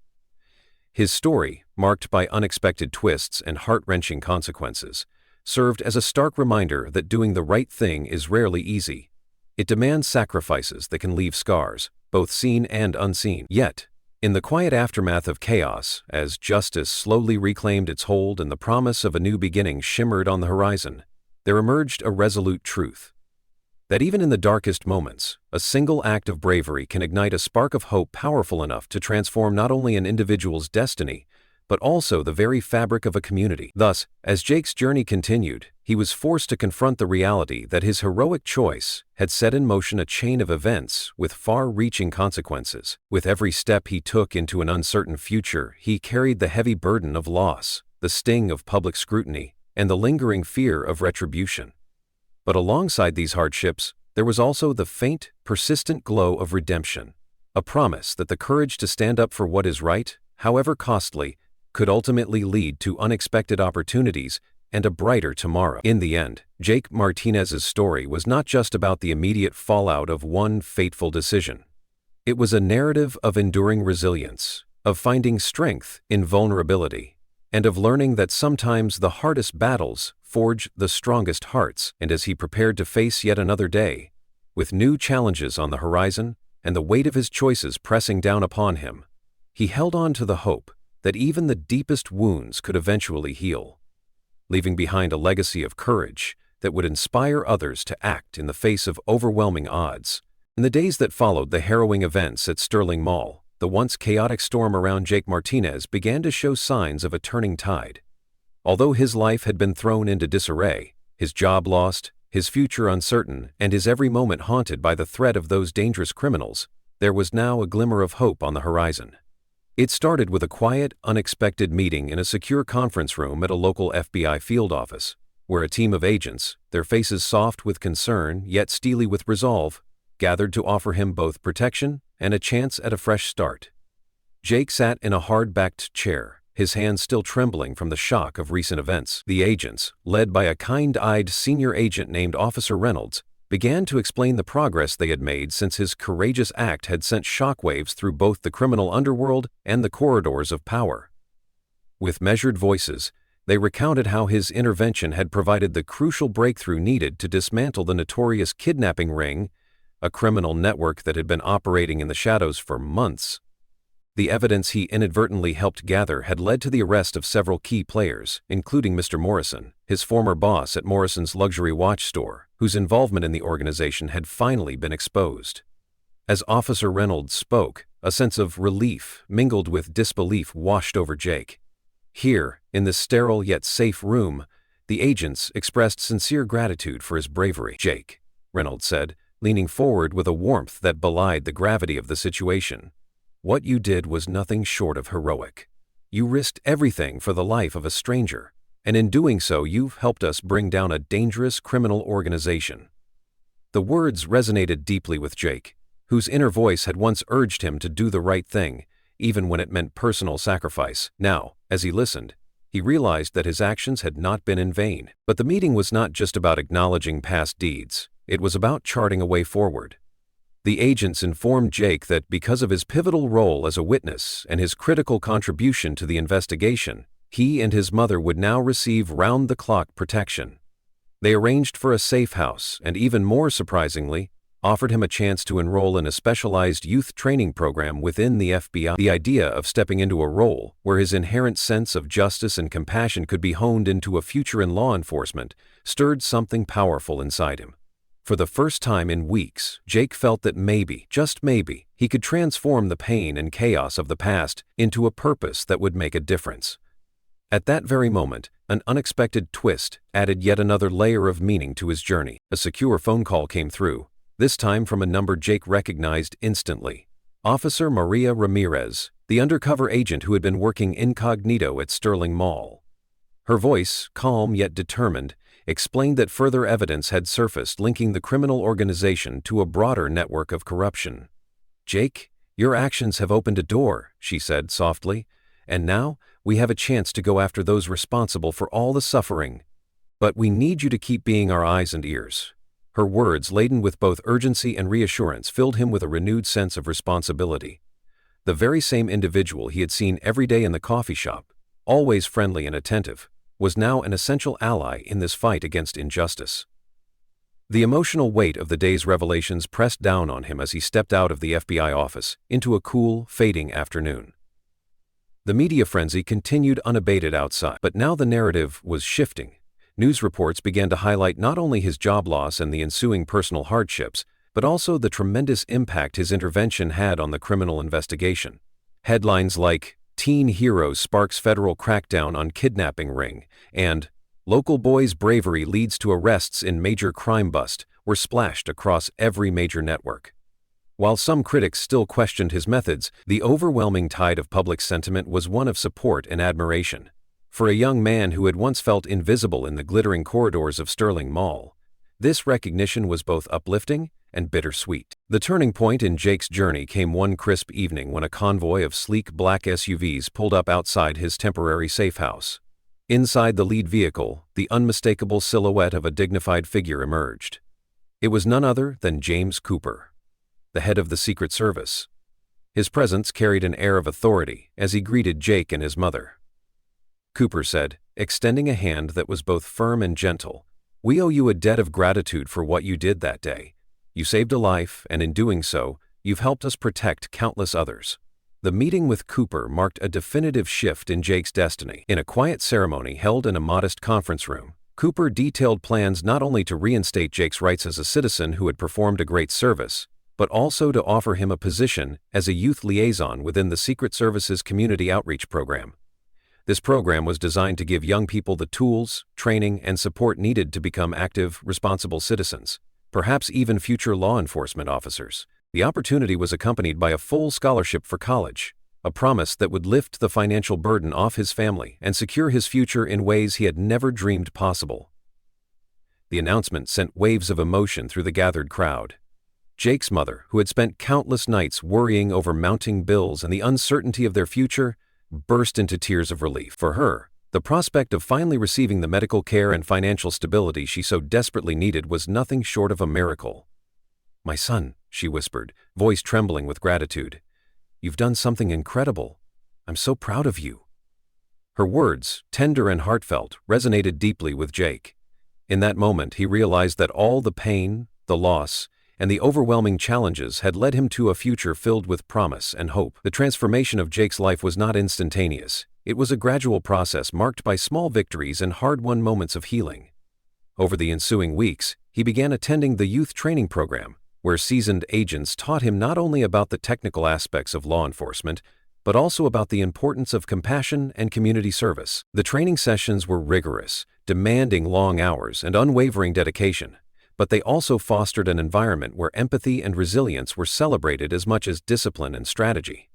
His story, marked by unexpected twists and heart-wrenching consequences, served as a stark reminder that doing the right thing is rarely easy. It demands sacrifices that can leave scars, both seen and unseen. Yet, in the quiet aftermath of chaos, as justice slowly reclaimed its hold and the promise of a new beginning shimmered on the horizon, there emerged a resolute truth. That even in the darkest moments, a single act of bravery can ignite a spark of hope powerful enough to transform not only an individual's destiny, but also the very fabric of a community. Thus, as Jake's journey continued, he was forced to confront the reality that his heroic choice had set in motion a chain of events with far-reaching consequences. With every step he took into an uncertain future, he carried the heavy burden of loss, the sting of public scrutiny, and the lingering fear of retribution. But alongside these hardships, there was also the faint, persistent glow of redemption, a promise that the courage to stand up for what is right, however costly, could ultimately lead to unexpected opportunities and a brighter tomorrow. In the end, Jake Martinez's story was not just about the immediate fallout of one fateful decision. It was a narrative of enduring resilience, of finding strength in vulnerability, and of learning that sometimes the hardest battles forge the strongest hearts. And as he prepared to face yet another day, with new challenges on the horizon and the weight of his choices pressing down upon him, he held on to the hope that even the deepest wounds could eventually heal, leaving behind a legacy of courage that would inspire others to act in the face of overwhelming odds. In the days that followed the harrowing events at Sterling Mall, the once chaotic storm around Jake Martinez began to show signs of a turning tide. Although his life had been thrown into disarray, his job lost, his future uncertain, and his every moment haunted by the threat of those dangerous criminals, there was now a glimmer of hope on the horizon. It started with a quiet, unexpected meeting in a secure conference room at a local FBI field office, where a team of agents, their faces soft with concern yet steely with resolve, gathered to offer him both protection and a chance at a fresh start. Jake sat in a hard-backed chair, his hands still trembling from the shock of recent events. The agents, led by a kind-eyed senior agent named Officer Reynolds, began to explain the progress they had made since his courageous act had sent shockwaves through both the criminal underworld and the corridors of power. With measured voices, they recounted how his intervention had provided the crucial breakthrough needed to dismantle the notorious kidnapping ring, a criminal network that had been operating in the shadows for months. The evidence he inadvertently helped gather had led to the arrest of several key players, including Mr. Morrison, his former boss at Morrison's luxury watch store, whose involvement in the organization had finally been exposed. As Officer Reynolds spoke, a sense of relief mingled with disbelief washed over Jake. Here, in this sterile yet safe room, the agents expressed sincere gratitude for his bravery. "Jake," Reynolds said, leaning forward with a warmth that belied the gravity of the situation. "What you did was nothing short of heroic. You risked everything for the life of a stranger, and in doing so you've helped us bring down a dangerous criminal organization." The words resonated deeply with Jake, whose inner voice had once urged him to do the right thing, even when it meant personal sacrifice. Now, as he listened, he realized that his actions had not been in vain. But the meeting was not just about acknowledging past deeds, it was about charting a way forward. The agents informed Jake that because of his pivotal role as a witness and his critical contribution to the investigation, he and his mother would now receive round-the-clock protection. They arranged for a safe house and, even more surprisingly, offered him a chance to enroll in a specialized youth training program within the FBI. The idea of stepping into a role where his inherent sense of justice and compassion could be honed into a future in law enforcement stirred something powerful inside him. For the first time in weeks, Jake felt that maybe, just maybe, he could transform the pain and chaos of the past into a purpose that would make a difference. At that very moment, an unexpected twist added yet another layer of meaning to his journey. A secure phone call came through, this time from a number Jake recognized instantly. Officer Maria Ramirez, the undercover agent who had been working incognito at Sterling Mall. Her voice, calm yet determined, explained that further evidence had surfaced linking the criminal organization to a broader network of corruption. "Jake, your actions have opened a door," she said softly, "and now we have a chance to go after those responsible for all the suffering. But we need you to keep being our eyes and ears." Her words, laden with both urgency and reassurance, filled him with a renewed sense of responsibility. The very same individual he had seen every day in the coffee shop, always friendly and attentive, was now an essential ally in this fight against injustice. The emotional weight of the day's revelations pressed down on him as he stepped out of the FBI office into a cool, fading afternoon. The media frenzy continued unabated outside, but now the narrative was shifting. News reports began to highlight not only his job loss and the ensuing personal hardships, but also the tremendous impact his intervention had on the criminal investigation. Headlines like "Teen Hero Sparks Federal Crackdown on Kidnapping Ring" and "Local Boy's Bravery Leads to Arrests in Major Crime Bust" were splashed across every major network. While some critics still questioned his methods, the overwhelming tide of public sentiment was one of support and admiration. For a young man who had once felt invisible in the glittering corridors of Sterling Mall, this recognition was both uplifting and bittersweet. The turning point in Jake's journey came one crisp evening when a convoy of sleek black SUVs pulled up outside his temporary safe house. Inside the lead vehicle, the unmistakable silhouette of a dignified figure emerged. It was none other than James Cooper, the head of the Secret Service. His presence carried an air of authority as he greeted Jake and his mother. Cooper said, extending a hand that was both firm and gentle, "We owe you a debt of gratitude for what you did that day. You saved a life, and in doing so, you've helped us protect countless others." The meeting with Cooper marked a definitive shift in Jake's destiny. In a quiet ceremony held in a modest conference room, Cooper detailed plans not only to reinstate Jake's rights as a citizen who had performed a great service, but also to offer him a position as a youth liaison within the Secret Service's community outreach program. This program was designed to give young people the tools, training, and support needed to become active, responsible citizens, perhaps even future law enforcement officers. The opportunity was accompanied by a full scholarship for college, a promise that would lift the financial burden off his family and secure his future in ways he had never dreamed possible. The announcement sent waves of emotion through the gathered crowd. Jake's mother, who had spent countless nights worrying over mounting bills and the uncertainty of their future, burst into tears of relief. For her, the prospect of finally receiving the medical care and financial stability she so desperately needed was nothing short of a miracle. "My son," she whispered, voice trembling with gratitude, "you've done something incredible. I'm so proud of you." Her words, tender and heartfelt, resonated deeply with Jake. In that moment, he realized that all the pain, the loss, and the overwhelming challenges had led him to a future filled with promise and hope. The transformation of Jake's life was not instantaneous. It was a gradual process marked by small victories and hard-won moments of healing. Over the ensuing weeks, he began attending the youth training program, where seasoned agents taught him not only about the technical aspects of law enforcement, but also about the importance of compassion and community service. The training sessions were rigorous, demanding long hours and unwavering dedication, but they also fostered an environment where empathy and resilience were celebrated as much as discipline and strategy.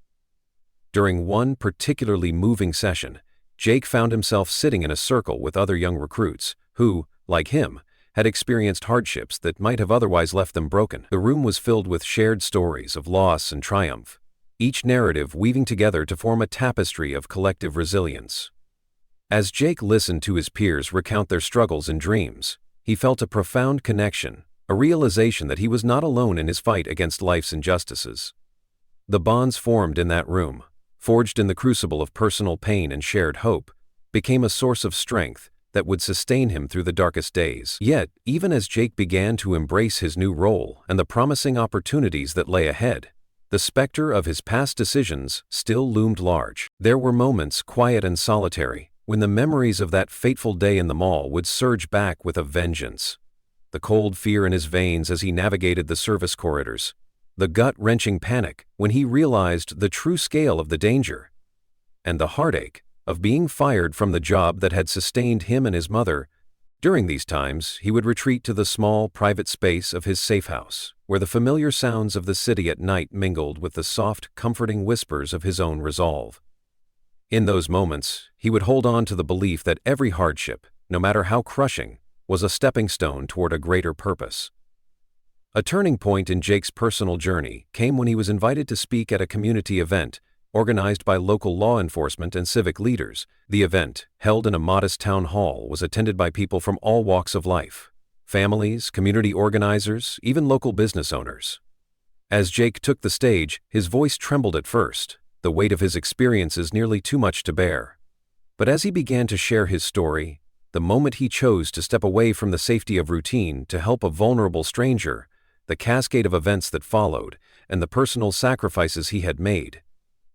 During one particularly moving session, Jake found himself sitting in a circle with other young recruits who, like him, had experienced hardships that might have otherwise left them broken. The room was filled with shared stories of loss and triumph, each narrative weaving together to form a tapestry of collective resilience. As Jake listened to his peers recount their struggles and dreams, he felt a profound connection, a realization that he was not alone in his fight against life's injustices. The bonds formed in that room, forged in the crucible of personal pain and shared hope, became a source of strength that would sustain him through the darkest days. Yet, even as Jake began to embrace his new role and the promising opportunities that lay ahead, the specter of his past decisions still loomed large. There were moments, quiet and solitary, when the memories of that fateful day in the mall would surge back with a vengeance. The cold fear in his veins as he navigated the service corridors, the gut-wrenching panic when he realized the true scale of the danger, and the heartache of being fired from the job that had sustained him and his mother. During these times, he would retreat to the small, private space of his safe house, where the familiar sounds of the city at night mingled with the soft, comforting whispers of his own resolve. In those moments, he would hold on to the belief that every hardship, no matter how crushing, was a stepping stone toward a greater purpose. A turning point in Jake's personal journey came when he was invited to speak at a community event organized by local law enforcement and civic leaders. The event, held in a modest town hall, was attended by people from all walks of life: families, community organizers, even local business owners. As Jake took the stage, his voice trembled at first, the weight of his experiences nearly too much to bear. But as he began to share his story, the moment he chose to step away from the safety of routine to help a vulnerable stranger, the cascade of events that followed, and the personal sacrifices he had made,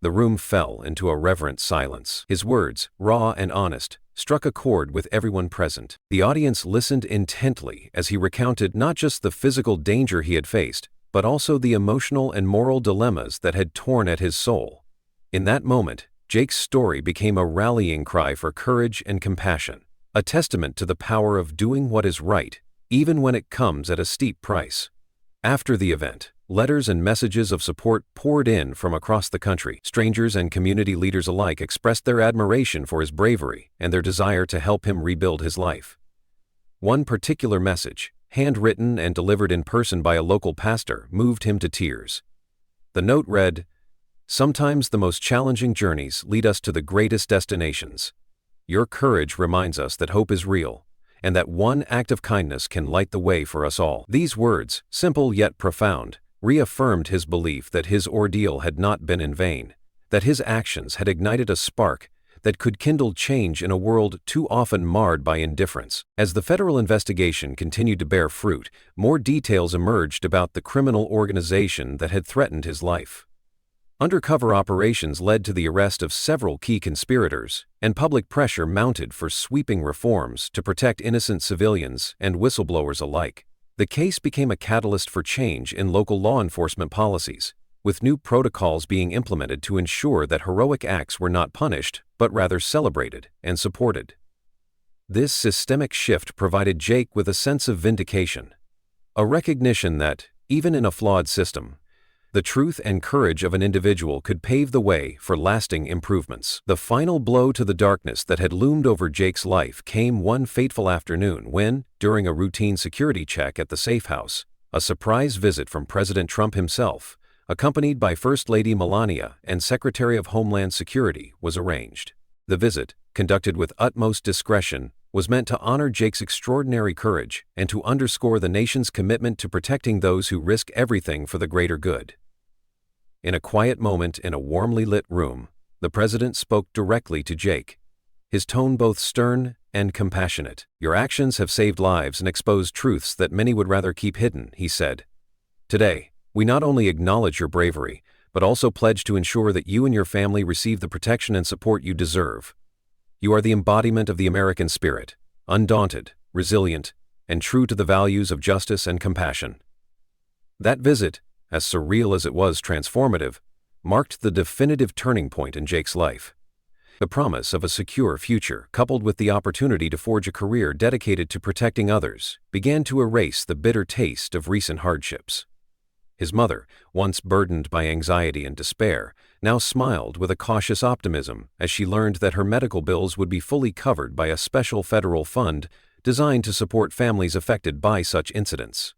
the room fell into a reverent silence. His words, raw and honest, struck a chord with everyone present. The audience listened intently as he recounted not just the physical danger he had faced, but also the emotional and moral dilemmas that had torn at his soul. In that moment, Jake's story became a rallying cry for courage and compassion, a testament to the power of doing what is right, even when it comes at a steep price. After the event, letters and messages of support poured in from across the country. Strangers and community leaders alike expressed their admiration for his bravery and their desire to help him rebuild his life. One particular message, handwritten and delivered in person by a local pastor, moved him to tears. The note read, "Sometimes the most challenging journeys lead us to the greatest destinations. Your courage reminds us that hope is real, and that one act of kindness can light the way for us all." These words, simple yet profound, reaffirmed his belief that his ordeal had not been in vain, that his actions had ignited a spark that could kindle change in a world too often marred by indifference. As the federal investigation continued to bear fruit, more details emerged about the criminal organization that had threatened his life. Undercover operations led to the arrest of several key conspirators, and public pressure mounted for sweeping reforms to protect innocent civilians and whistleblowers alike. The case became a catalyst for change in local law enforcement policies, with new protocols being implemented to ensure that heroic acts were not punished, but rather celebrated and supported. This systemic shift provided Jake with a sense of vindication, a recognition that, even in a flawed system, the truth and courage of an individual could pave the way for lasting improvements. The final blow to the darkness that had loomed over Jake's life came one fateful afternoon when, during a routine security check at the safe house, a surprise visit from President Trump himself, accompanied by First Lady Melania and Secretary of Homeland Security, was arranged. The visit, conducted with utmost discretion, was meant to honor Jake's extraordinary courage and to underscore the nation's commitment to protecting those who risk everything for the greater good. In a quiet moment in a warmly lit room, the president spoke directly to Jake. his tone both stern and compassionate. "Your actions have saved lives and exposed truths that many would rather keep hidden," he said. "Today, we not only acknowledge your bravery, but also pledge to ensure that you and your family receive the protection and support you deserve. You are the embodiment of the American spirit, undaunted, resilient, and true to the values of justice and compassion." That visit, as surreal as it was transformative, marked the definitive turning point in Jake's life. The promise of a secure future, coupled with the opportunity to forge a career dedicated to protecting others, began to erase the bitter taste of recent hardships. His mother, once burdened by anxiety and despair, now smiled with a cautious optimism as she learned that her medical bills would be fully covered by a special federal fund designed to support families affected by such incidents.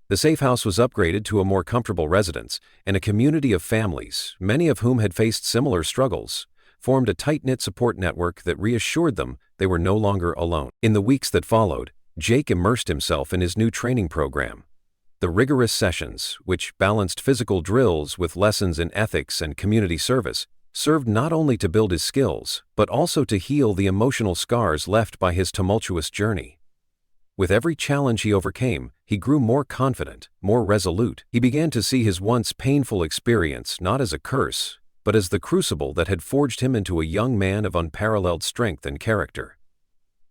The safe house was upgraded to a more comfortable residence, and a community of families, many of whom had faced similar struggles, formed a tight-knit support network that reassured them they were no longer alone. In the weeks that followed, Jake immersed himself in his new training program. The rigorous sessions, which balanced physical drills with lessons in ethics and community service, served not only to build his skills, but also to heal the emotional scars left by his tumultuous journey. With every challenge he overcame, he grew more confident, more resolute. He began to see his once painful experience not as a curse, but as the crucible that had forged him into a young man of unparalleled strength and character.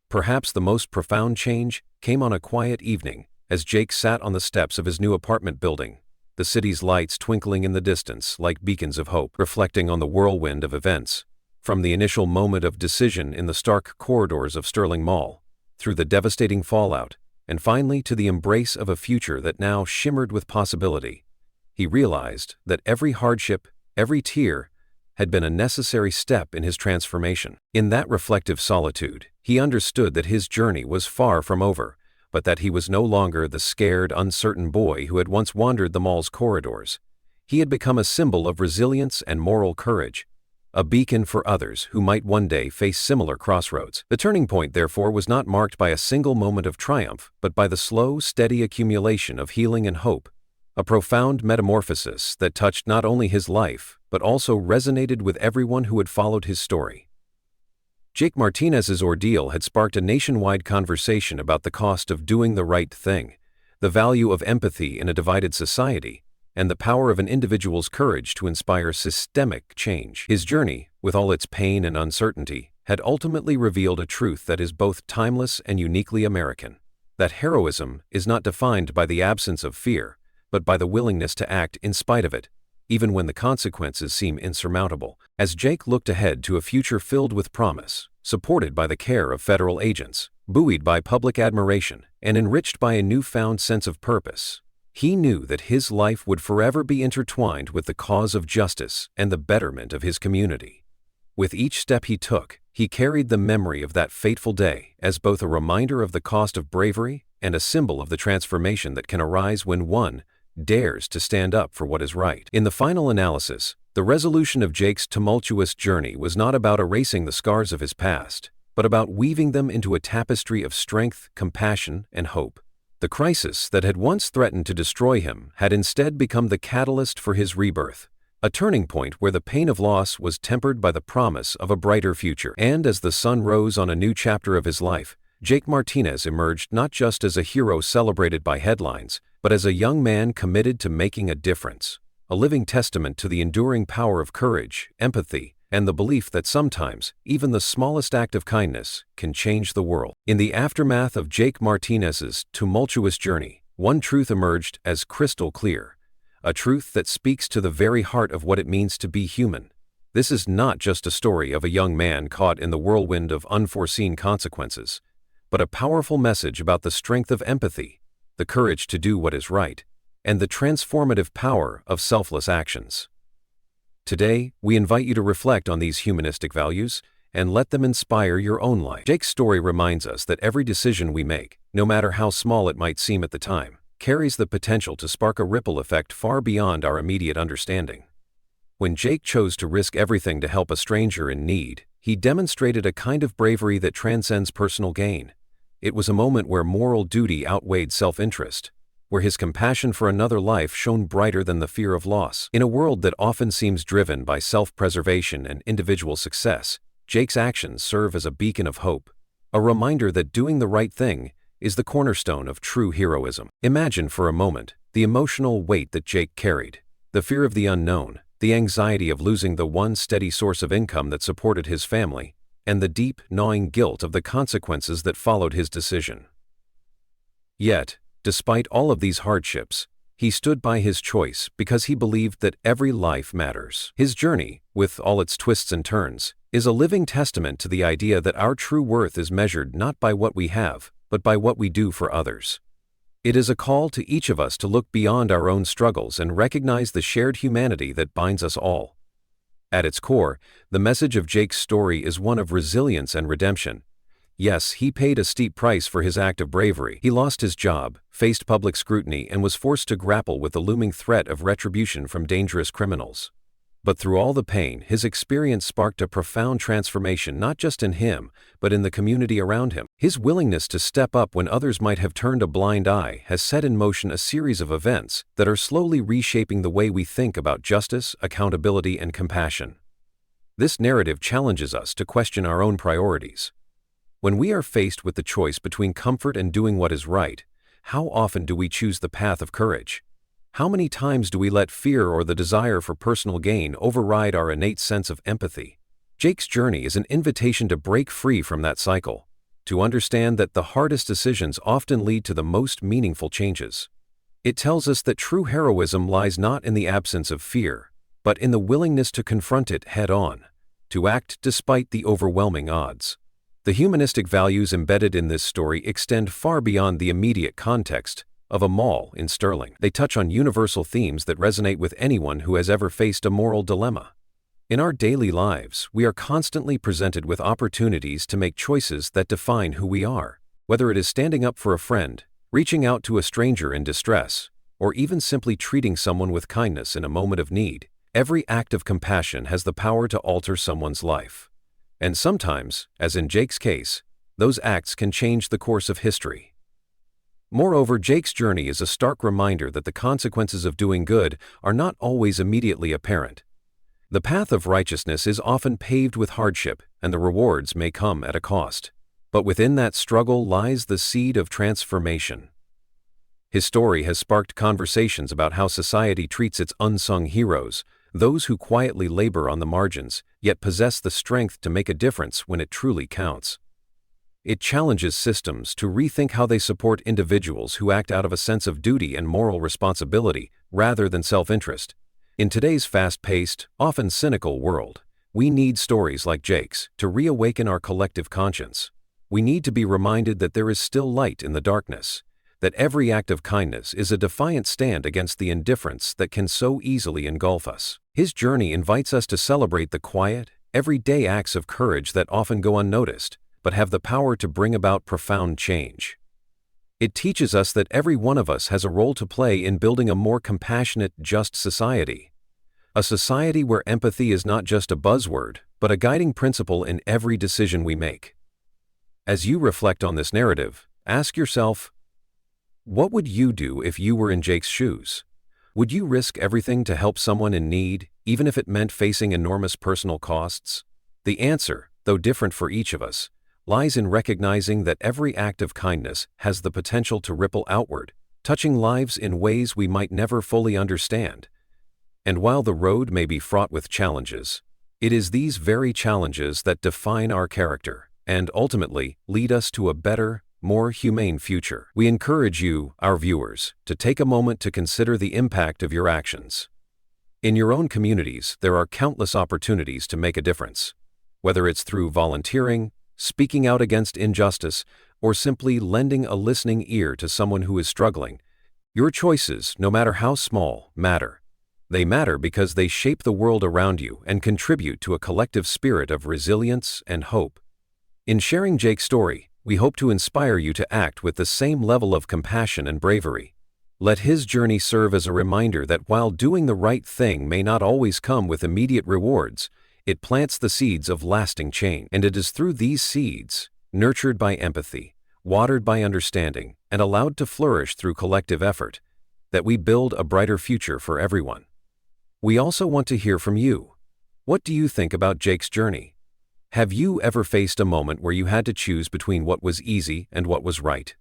Perhaps the most profound change came on a quiet evening, as Jake sat on the steps of his new apartment building, the city's lights twinkling in the distance like beacons of hope, reflecting on the whirlwind of events, from the initial moment of decision in the stark corridors of Sterling Mall, through the devastating fallout, and finally to the embrace of a future that now shimmered with possibility. He realized that every hardship, every tear, had been a necessary step in his transformation. In that reflective solitude, he understood that his journey was far from over, but that he was no longer the scared, uncertain boy who had once wandered the mall's corridors. He had become a symbol of resilience and moral courage, a beacon for others who might one day face similar crossroads. The turning point, therefore, was not marked by a single moment of triumph, but by the slow, steady accumulation of healing and hope, a profound metamorphosis that touched not only his life, but also resonated with everyone who had followed his story. Jake Martinez's ordeal had sparked a nationwide conversation about the cost of doing the right thing, the value of empathy in a divided society, and the power of an individual's courage to inspire systemic change. His journey, with all its pain and uncertainty, had ultimately revealed a truth that is both timeless and uniquely American: that heroism is not defined by the absence of fear, but by the willingness to act in spite of it, even when the consequences seem insurmountable. As Jake looked ahead to a future filled with promise, supported by the care of federal agents, buoyed by public admiration, and enriched by a newfound sense of purpose, he knew that his life would forever be intertwined with the cause of justice and the betterment of his community. With each step he took, he carried the memory of that fateful day as both a reminder of the cost of bravery and a symbol of the transformation that can arise when one dares to stand up for what is right. In the final analysis, the resolution of Jake's tumultuous journey was not about erasing the scars of his past, but about weaving them into a tapestry of strength, compassion, and hope. The crisis that had once threatened to destroy him had instead become the catalyst for his rebirth, a turning point where the pain of loss was tempered by the promise of a brighter future. And as the sun rose on a new chapter of his life, Jake Martinez emerged not just as a hero celebrated by headlines, but as a young man committed to making a difference, a living testament to the enduring power of courage, empathy, and the belief that sometimes even the smallest act of kindness can change the world. In the aftermath of Jake Martinez's tumultuous journey, one truth emerged as crystal clear, a truth that speaks to the very heart of what it means to be human. This is not just a story of a young man caught in the whirlwind of unforeseen consequences, but a powerful message about the strength of empathy, the courage to do what is right, and the transformative power of selfless actions. Today, we invite you to reflect on these humanistic values and let them inspire your own life. Jake's story reminds us that every decision we make, no matter how small it might seem at the time, carries the potential to spark a ripple effect far beyond our immediate understanding. When Jake chose to risk everything to help a stranger in need, he demonstrated a kind of bravery that transcends personal gain. It was a moment where moral duty outweighed self-interest, where his compassion for another life shone brighter than the fear of loss. In a world that often seems driven by self-preservation and individual success, Jake's actions serve as a beacon of hope, a reminder that doing the right thing is the cornerstone of true heroism. Imagine for a moment the emotional weight that Jake carried, the fear of the unknown, the anxiety of losing the one steady source of income that supported his family, and the deep, gnawing guilt of the consequences that followed his decision. Yet, despite all of these hardships, he stood by his choice because he believed that every life matters. His journey, with all its twists and turns, is a living testament to the idea that our true worth is measured not by what we have, but by what we do for others. It is a call to each of us to look beyond our own struggles and recognize the shared humanity that binds us all. At its core, the message of Jake's story is one of resilience and redemption. Yes, he paid a steep price for his act of bravery. He lost his job, faced public scrutiny, and was forced to grapple with the looming threat of retribution from dangerous criminals. But through all the pain, his experience sparked a profound transformation not just in him, but in the community around him. His willingness to step up when others might have turned a blind eye has set in motion a series of events that are slowly reshaping the way we think about justice, accountability, and compassion. This narrative challenges us to question our own priorities. When we are faced with the choice between comfort and doing what is right, how often do we choose the path of courage? How many times do we let fear or the desire for personal gain override our innate sense of empathy? Jake's journey is an invitation to break free from that cycle, to understand that the hardest decisions often lead to the most meaningful changes. It tells us that true heroism lies not in the absence of fear, but in the willingness to confront it head-on, to act despite the overwhelming odds. The humanistic values embedded in this story extend far beyond the immediate context of a mall in Sterling. They touch on universal themes that resonate with anyone who has ever faced a moral dilemma. In our daily lives, we are constantly presented with opportunities to make choices that define who we are. Whether it is standing up for a friend, reaching out to a stranger in distress, or even simply treating someone with kindness in a moment of need, every act of compassion has the power to alter someone's life. And sometimes, as in Jake's case, those acts can change the course of history. Moreover, Jake's journey is a stark reminder that the consequences of doing good are not always immediately apparent. The path of righteousness is often paved with hardship, and the rewards may come at a cost. But within that struggle lies the seed of transformation. His story has sparked conversations about how society treats its unsung heroes, those who quietly labor on the margins, yet possess the strength to make a difference when it truly counts. It challenges systems to rethink how they support individuals who act out of a sense of duty and moral responsibility rather than self-interest. In today's fast-paced, often cynical world, we need stories like Jake's to reawaken our collective conscience. We need to be reminded that there is still light in the darkness, that every act of kindness is a defiant stand against the indifference that can so easily engulf us. His journey invites us to celebrate the quiet, everyday acts of courage that often go unnoticed, but have the power to bring about profound change. It teaches us that every one of us has a role to play in building a more compassionate, just society. A society where empathy is not just a buzzword, but a guiding principle in every decision we make. As you reflect on this narrative, ask yourself, what would you do if you were in Jake's shoes? Would you risk everything to help someone in need, even if it meant facing enormous personal costs? The answer, though different for each of us, lies in recognizing that every act of kindness has the potential to ripple outward, touching lives in ways we might never fully understand. And while the road may be fraught with challenges, it is these very challenges that define our character and ultimately lead us to a better, more humane future. We encourage you, our viewers, to take a moment to consider the impact of your actions. In your own communities, there are countless opportunities to make a difference. Whether it's through volunteering, speaking out against injustice, or simply lending a listening ear to someone who is struggling, your choices, no matter how small, matter. They matter because they shape the world around you and contribute to a collective spirit of resilience and hope. In sharing Jake's story, we hope to inspire you to act with the same level of compassion and bravery. Let his journey serve as a reminder that while doing the right thing may not always come with immediate rewards, it plants the seeds of lasting change. And it is through these seeds, nurtured by empathy, watered by understanding, and allowed to flourish through collective effort, that we build a brighter future for everyone. We also want to hear from you. What do you think about Jake's journey? Have you ever faced a moment where you had to choose between what was easy and what was right?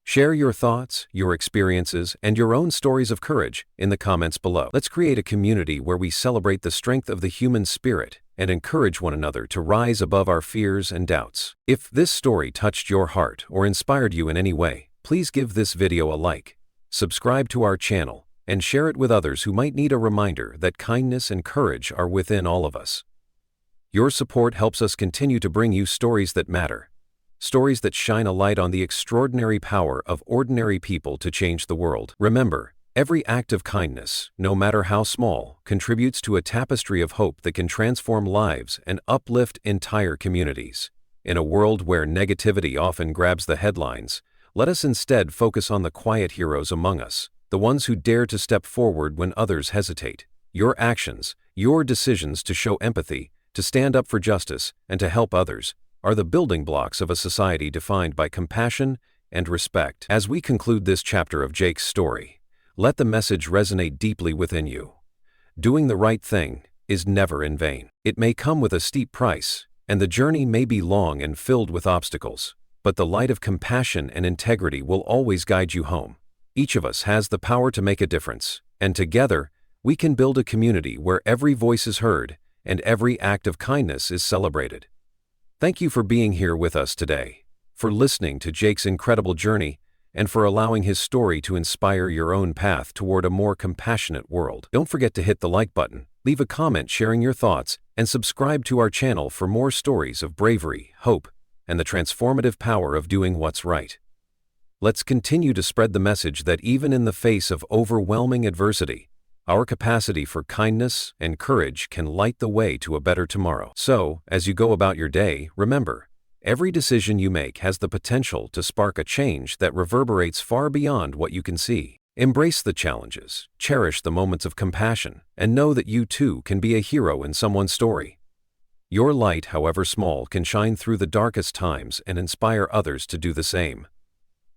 Share your thoughts, your experiences, and your own stories of courage in the comments below. Let's create a community where we celebrate the strength of the human spirit and encourage one another to rise above our fears and doubts. If this story touched your heart or inspired you in any way, please give this video a like, subscribe to our channel, and share it with others who might need a reminder that kindness and courage are within all of us. Your support helps us continue to bring you stories that matter. Stories that shine a light on the extraordinary power of ordinary people to change the world. Remember, every act of kindness, no matter how small, contributes to a tapestry of hope that can transform lives and uplift entire communities. In a world where negativity often grabs the headlines, let us instead focus on the quiet heroes among us, the ones who dare to step forward when others hesitate. Your actions, your decisions to show empathy, to stand up for justice, and to help others, are the building blocks of a society defined by compassion and respect. As we conclude this chapter of Jake's story, let the message resonate deeply within you. Doing the right thing is never in vain. It may come with a steep price, and the journey may be long and filled with obstacles, but the light of compassion and integrity will always guide you home. Each of us has the power to make a difference, and together, we can build a community where every voice is heard and every act of kindness is celebrated. Thank you for being here with us today, for listening to Jake's incredible journey, and for allowing his story to inspire your own path toward a more compassionate world. Don't forget to hit the like button, leave a comment sharing your thoughts, and subscribe to our channel for more stories of bravery, hope, and the transformative power of doing what's right. Let's continue to spread the message that even in the face of overwhelming adversity, our capacity for kindness and courage can light the way to a better tomorrow. So, as you go about your day, remember, every decision you make has the potential to spark a change that reverberates far beyond what you can see. Embrace the challenges, cherish the moments of compassion, and know that you too can be a hero in someone's story. Your light, however small, can shine through the darkest times and inspire others to do the same.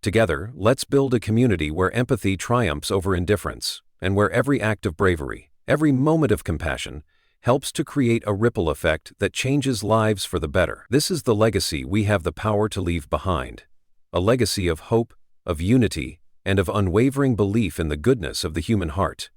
Together, let's build a community where empathy triumphs over indifference, and where every act of bravery, every moment of compassion, helps to create a ripple effect that changes lives for the better. This is the legacy we have the power to leave behind. A legacy of hope, of unity, and of unwavering belief in the goodness of the human heart.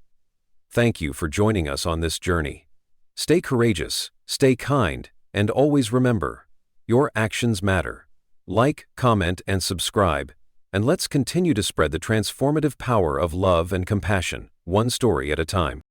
Thank you for joining us on this journey. Stay courageous, stay kind, and always remember, your actions matter. Like, comment, and subscribe, and let's continue to spread the transformative power of love and compassion, one story at a time.